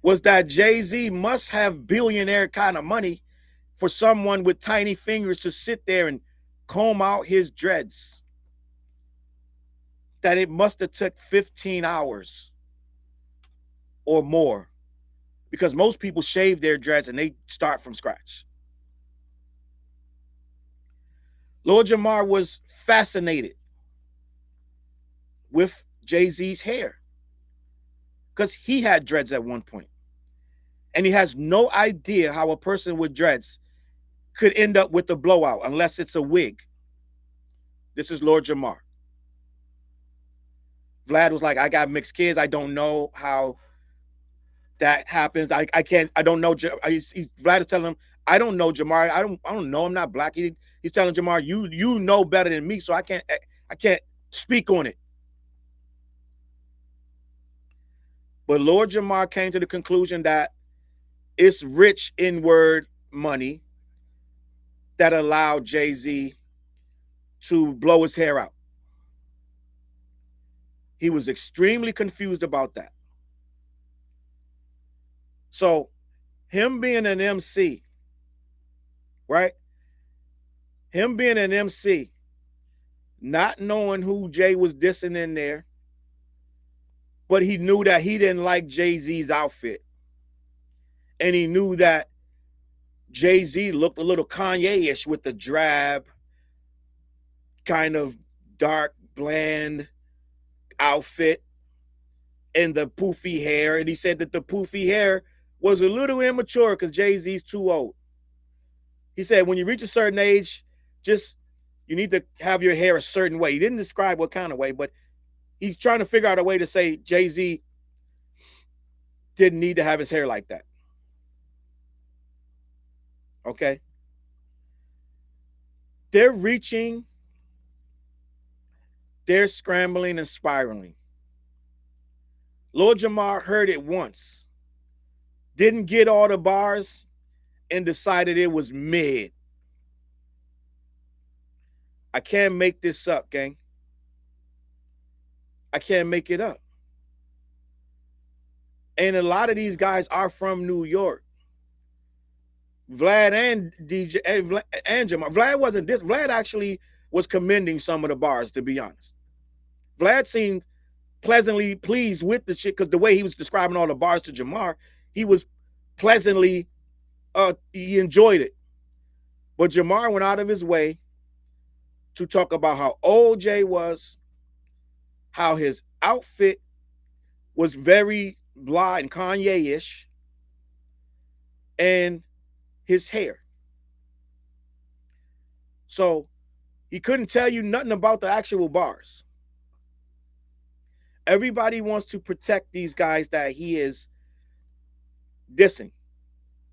was that Jay-Z must have billionaire kind of money for someone with tiny fingers to sit there and comb out his dreads. That it must have took 15 hours or more, because most people shave their dreads and they start from scratch. Lord Jamar was fascinated with Jay-Z's hair because he had dreads at one point. And he has no idea how a person with dreads could end up with a blowout unless it's a wig. This is Lord Jamar. Vlad was like, I got mixed kids. I don't know how that happens. I don't know. Vlad is telling him, I don't know Jamar. I don't know. I'm not black. He's telling Jamar, you know better than me, so I can't speak on it. But Lord Jamar came to the conclusion that it's rich inward money that allowed Jay-Z to blow his hair out. He was extremely confused about that. So him being an MC, right? Him being an MC, not knowing who Jay was dissing in there, but he knew that he didn't like Jay-Z's outfit. And he knew that Jay-Z looked a little Kanye-ish with the drab, kind of dark, bland outfit and the poofy hair. And he said that the poofy hair was a little immature because Jay-Z's too old. He said when you reach a certain age, you need to have your hair a certain way. He didn't describe what kind of way, but he's trying to figure out a way to say Jay-Z didn't need to have his hair like that. Okay? They're reaching, they're scrambling and spiraling. Lord Jamar heard it once, didn't get all the bars, and decided it was mid. I can't make this up, gang. I can't make it up. And a lot of these guys are from New York. Vlad and DJ and Jamar. Vlad wasn't this. Vlad actually was commending some of the bars, to be honest. Vlad seemed pleasantly pleased with the shit because the way he was describing all the bars to Jamar, he was pleasantly, he enjoyed it. But Jamar went out of his way to talk about how old Jay was, how his outfit was very blah and Kanye-ish, and his hair. So he couldn't tell you nothing about the actual bars. Everybody wants to protect these guys that he is dissing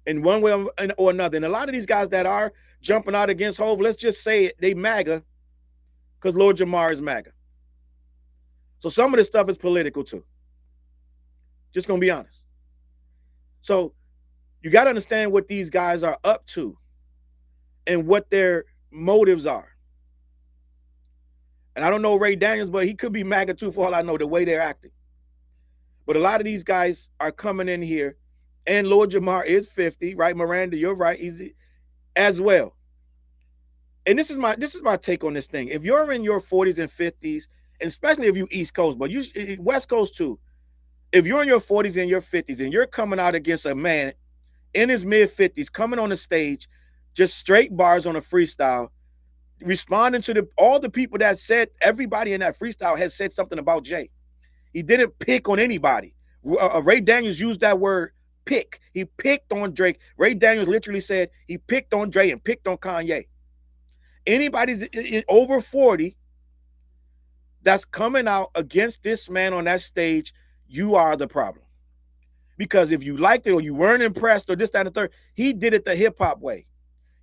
in one way or another. And a lot of these guys that are jumping out against Hov, let's just say it, they MAGA because Lord Jamar is MAGA. So some of this stuff is political too. Just gonna be honest. So you got to understand what these guys are up to and what their motives are. And I don't know Ray Daniels, but he could be MAGA too for all I know, the way they're acting. But a lot of these guys are coming in here, and Lord Jamar is 50, right? Miranda, you're right, he's as well. And this is my take on this thing. If you're in your 40s and 50s, and especially if you East Coast, but you West Coast too, if you're in your 40s and your 50s and you're coming out against a man in his mid-50s, coming on the stage, just straight bars on a freestyle, responding to all the people that said, everybody in that freestyle has said something about Jay. He didn't pick on anybody. Ray Daniels used that word, pick. He picked on Drake. Ray Daniels literally said he picked on Dre and picked on Kanye. Anybody's over 40 that's coming out against this man on that stage, you are the problem. Because if you liked it or you weren't impressed or this, that, and the third, he did it the hip-hop way.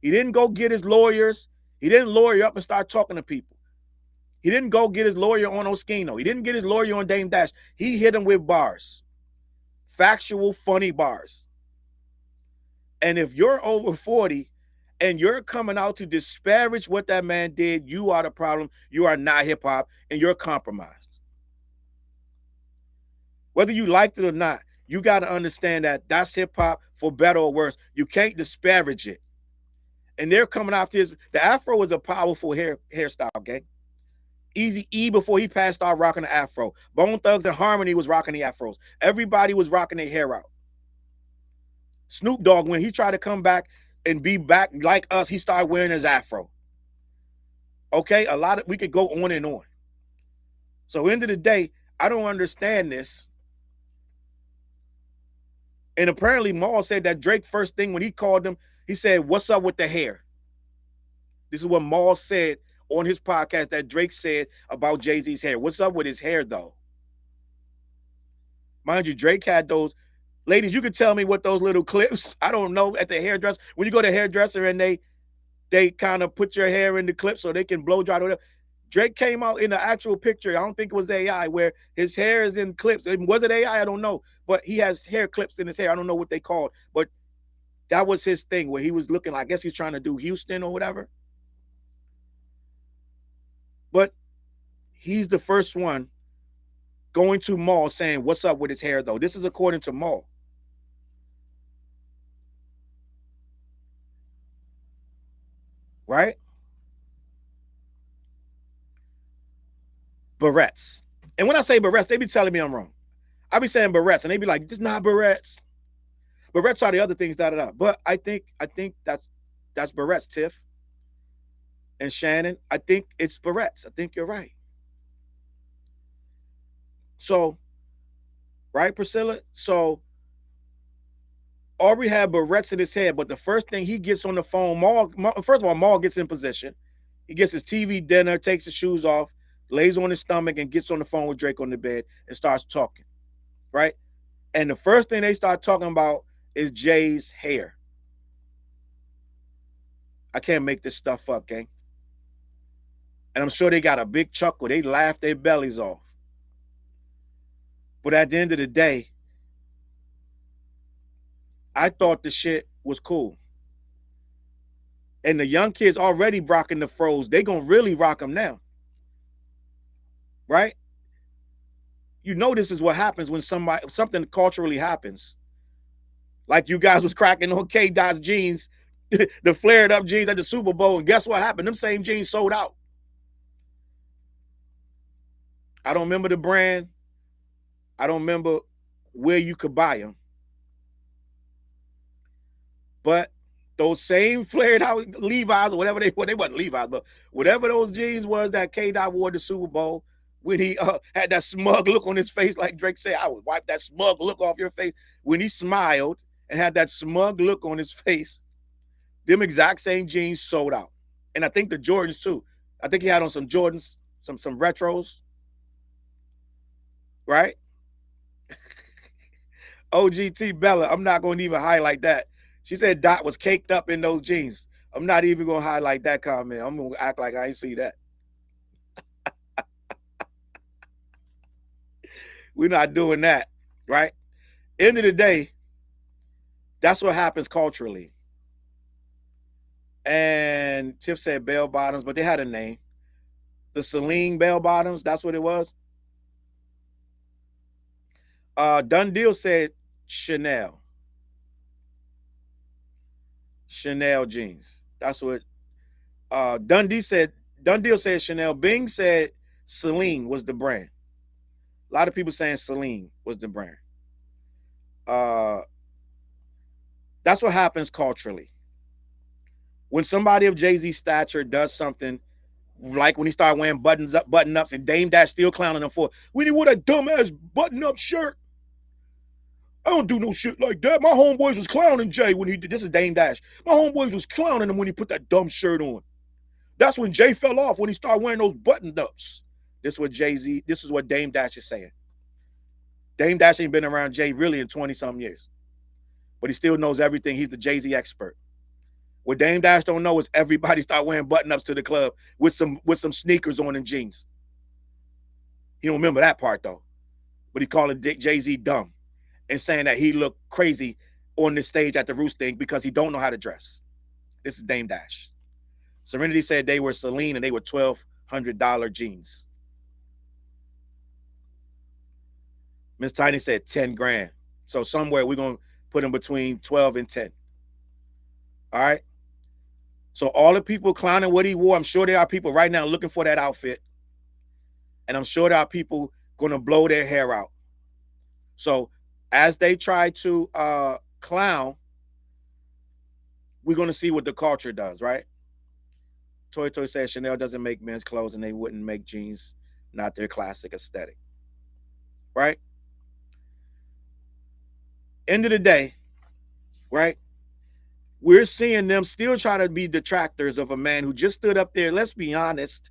He didn't go get his lawyers. He didn't lawyer up and start talking to people. He didn't go get his lawyer on Oskino. He didn't get his lawyer on Dame Dash. He hit him with bars. Factual, funny bars. And if you're over 40 and you're coming out to disparage what that man did, you are the problem. You are not hip hop, and you're compromised. Whether you liked it or not, you got to understand that that's hip hop, for better or worse. You can't disparage it. And they're coming after his. The afro was a powerful hairstyle, gang. Easy E, before he passed, started rocking the afro. Bone Thugs and Harmony was rocking the afros. Everybody was rocking their hair out. Snoop Dogg, when he tried to come back and be back like us, he started wearing his afro. Okay, we could go on and on. So end of the day, I don't understand this. And apparently Maul said that Drake first thing when he called him, he said, "What's up with the hair?" This is what Maul said on his podcast that Drake said about Jay-Z's hair. What's up with his hair, though? Mind you, Drake had those. Ladies, you could tell me what those little clips, I don't know, at the hairdresser. When you go to the hairdresser and they kind of put your hair in the clip so they can blow dry or whatever. Drake came out in the actual picture. I don't think it was AI, where his hair is in clips. Was it AI? I don't know. But he has hair clips in his hair. I don't know what they called. But that was his thing, where he was looking, I guess he's trying to do Houston or whatever. But he's the first one going to Maul saying, "What's up with his hair, though?" This is according to Maul. Right? Barrettes. And when I say barrettes, they be telling me I'm wrong. I be saying barrettes, and they be like, "This not barrettes. Barrettes are the other things, da da da." But I think that's barrettes, Tiff and Shannon. I think it's barrettes. I think you're right. So, right, Priscilla? So Aubrey had barrettes in his head, but the first thing he gets on the phone, first of all, Maul gets in position. He gets his TV dinner, takes his shoes off, lays on his stomach, and gets on the phone with Drake on the bed and starts talking, right? And the first thing they start talking about is Jay's hair. I can't make this stuff up, gang. And I'm sure they got a big chuckle. They laugh their bellies off. But at the end of the day, I thought the shit was cool. And the young kids already rocking the fros. They gonna really rock them now. Right? You know this is what happens when something culturally happens. Like you guys was cracking on K-Dot's jeans, the flared up jeans at the Super Bowl, and guess what happened? Them same jeans sold out. I don't remember the brand. I don't remember where you could buy them. But those same flared out Levi's or whatever they wasn't Levi's, but whatever those jeans was that K-Dot wore the Super Bowl, when he had that smug look on his face, like Drake said, "I would wipe that smug look off your face." When he smiled and had that smug look on his face, them exact same jeans sold out. And I think the Jordans too. I think he had on some Jordans, some retros. Right? OGT Bella, I'm not going to even highlight that. She said Dot was caked up in those jeans. I'm not even going to highlight that comment. I'm going to act like I ain't see that. We're not doing that, right? End of the day, that's what happens culturally. And Tiff said bell bottoms, but they had a name. The Celine bell bottoms, that's what it was. Done Deal said Chanel. Chanel jeans. That's what Dundee said. Deal said Chanel. Bing said Celine was the brand. A lot of people saying Celine was the brand. That's what happens culturally. When somebody of Jay-Z's stature does something, like when he started wearing button-ups, and Dame Dash still clowning him for, when he wore that dumbass button-up shirt. I don't do no shit like that. My homeboys was clowning Jay when he did. This is Dame Dash. My homeboys was clowning him when he put that dumb shirt on. That's when Jay fell off, when he started wearing those button-ups. This is what Dame Dash is saying. Dame Dash ain't been around Jay really in 20-something years. But he still knows everything. He's the Jay-Z expert. What Dame Dash don't know is everybody start wearing button-ups to the club with some sneakers on and jeans. He don't remember that part, though. But he calling Jay-Z dumb and saying that he looked crazy on the stage at the Roost thing because he don't know how to dress. This is Dame Dash. Serenity said they were Celine and they were $1,200 jeans. Miss Tiny said 10 grand. So somewhere we're going to put in between 12 and 10. All right. So all the people clowning what he wore, I'm sure there are people right now looking for that outfit. And I'm sure there are people going to blow their hair out. So as they try to clown, we're going to see what the culture does, right? Toy Toy says Chanel doesn't make men's clothes and they wouldn't make jeans, not their classic aesthetic. Right? End of the day, right? We're seeing them still try to be detractors of a man who just stood up there. Let's be honest.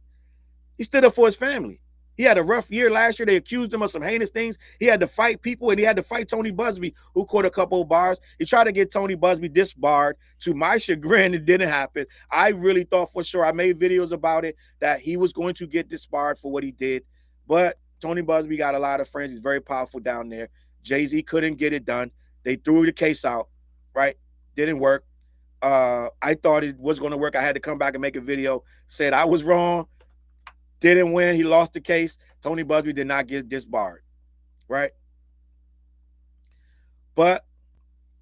He stood up for his family. He had a rough year last year. They accused him of some heinous things. He had to fight people, and he had to fight Tony Busby, who caught a couple of bars. He tried to get Tony Busby disbarred. To my chagrin, it didn't happen. I really thought for sure, I made videos about it, that he was going to get disbarred for what he did. But Tony Busby got a lot of friends. He's very powerful down there. Jay-Z couldn't get it done. They threw the case out, right? Didn't work. I thought it was going to work. I had to come back and make a video. Said I was wrong. Didn't win. He lost the case. Tony Busby did not get disbarred, right? But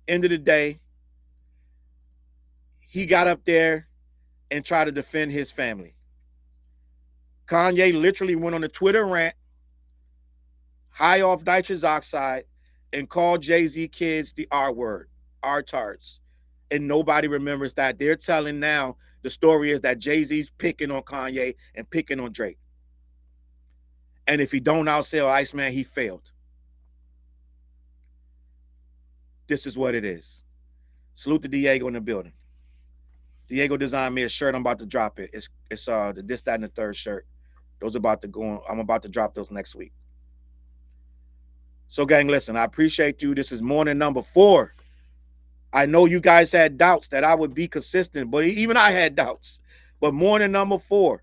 end of the day, he got up there and tried to defend his family. Kanye literally went on a Twitter rant, high off nitrous oxide, and called Jay-Z kids the R word, R-tards. And nobody remembers that. They're telling now the story is that Jay-Z's picking on Kanye and picking on Drake. And if he don't outsell Iceman, he failed. This is what it is. Salute to Diego in the building. Diego designed me a shirt. I'm about to drop it. It's the This, That, and the Third shirt. Those are about to go on. I'm about to drop those next week. So, gang, listen, I appreciate you. This is morning number 4. I know you guys had doubts that I would be consistent, but even I had doubts. But morning number 4.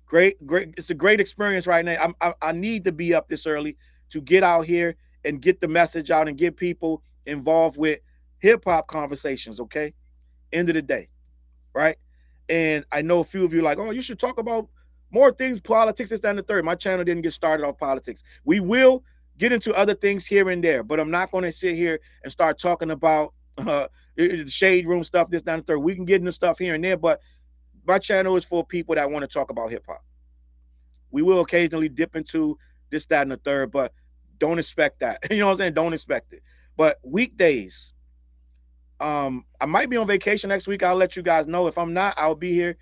Great. It's a great experience right now. I need to be up this early to get out here and get the message out and get people involved with hip-hop conversations, okay? End of the day, right? And I know a few of you are like, oh, you should talk about more things, politics, this, that, and the third. My channel didn't get started off politics. We will get into other things here and there, but I'm not going to sit here and start talking about the shade room stuff, this, that, and the third. We can get into stuff here and there, but my channel is for people that want to talk about hip-hop. We will occasionally dip into this, that, and the third, but don't expect that. You know what I'm saying? Don't expect it. But weekdays, I might be on vacation next week. I'll let you guys know. If I'm not, I'll be here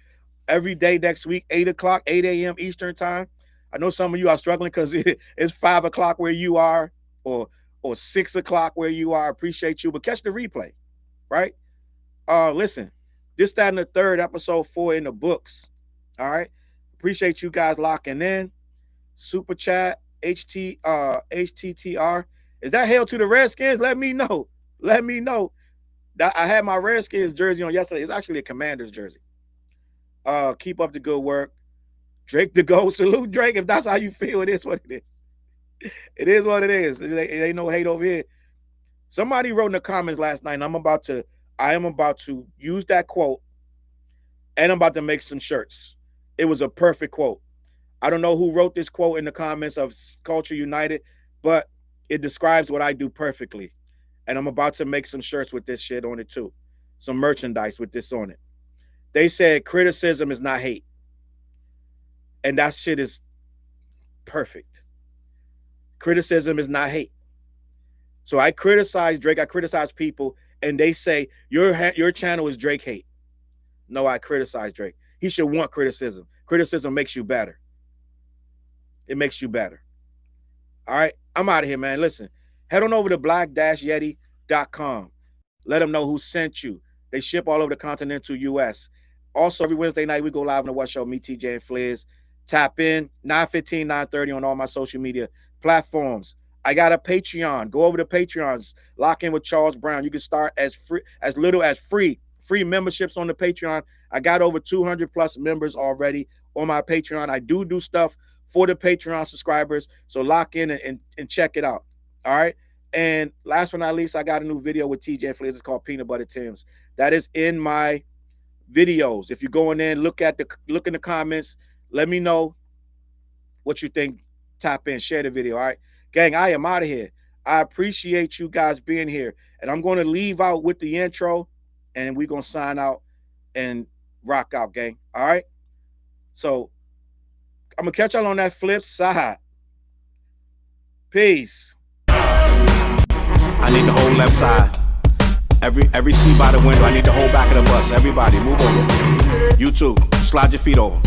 every day next week, 8 a.m. Eastern time. I know some of you are struggling because it's 5 o'clock where you are, or 6 o'clock where you are. I appreciate you, but catch the replay, right? Listen, This, That, and the Third, episode 4 in the books. All right. Appreciate you guys locking in. Super chat, HTTR. Is that hail to the Redskins? Let me know. Let me know. I had my Redskins jersey on yesterday. It's actually a Commanders jersey. Keep up the good work. Drake the GOAT. Salute Drake. If that's how you feel, it is what it is. It is what it is. It ain't no hate over here. Somebody wrote in the comments last night, and I am about to use that quote, and I'm about to make some shirts. It was a perfect quote. I don't know who wrote this quote in the comments of Culture United, but it describes what I do perfectly. And I'm about to make some shirts with this shit on it too. Some merchandise with this on it. They said criticism is not hate. And that shit is perfect. Criticism is not hate. So I criticize Drake, I criticize people, and they say, your channel is Drake hate. No, I criticize Drake. He should want criticism. Criticism makes you better. It makes you better. All right, I'm out of here, man. Listen, head on over to black-yeti.com. Let them know who sent you. They ship all over the continental U.S. Also, every Wednesday night, we go live on the West Show, me, TJ, and Fliz. Tap in, 9:15, 9:30 on all my social media platforms. I got a Patreon. Go over to Patreons. Lock in with Charles Brown. You can start as little as free memberships on the Patreon. I got over 200 plus members already on my Patreon. I do stuff for the Patreon subscribers. So lock in and check it out. All right. And last but not least, I got a new video with TJ Fliz. It's called Peanut Butter Tim's. That is in my videos. If you go in there and look in the comments, let me know what you think. Tap in, share the video. All right, gang, I am out of here. I appreciate you guys being here, and I'm going to leave out with the intro, and we're going to sign out and rock out, gang. All right, so I'm gonna catch y'all on that flip side. Peace. I need the whole left side. Every seat by the window. I need the whole back of the bus. Everybody, move over. You too. Slide your feet over.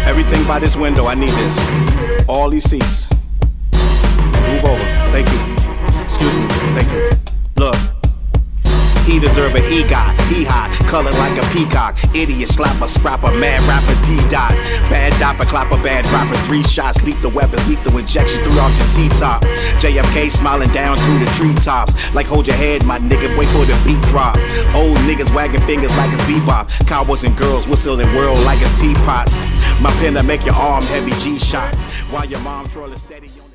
Everything by this window. I need this. All these seats. Move over. Thank you. Excuse me. Thank you. Look. He deserve an EGOT, he hot, colored like a peacock. Idiot, slapper, scrapper, mad rapper, D-dot. Bad dopper, clapper, bad dropper. 3 shots, lethal weapons, lethal injections through out your T-top. JFK smiling down through the treetops. Like hold your head, my nigga, wait for the beat drop. Old niggas wagging fingers like it's bebop. Cowboys and girls whistling world like it's teapots. My pen to make your arm heavy G-shot. While your mom trolling steady on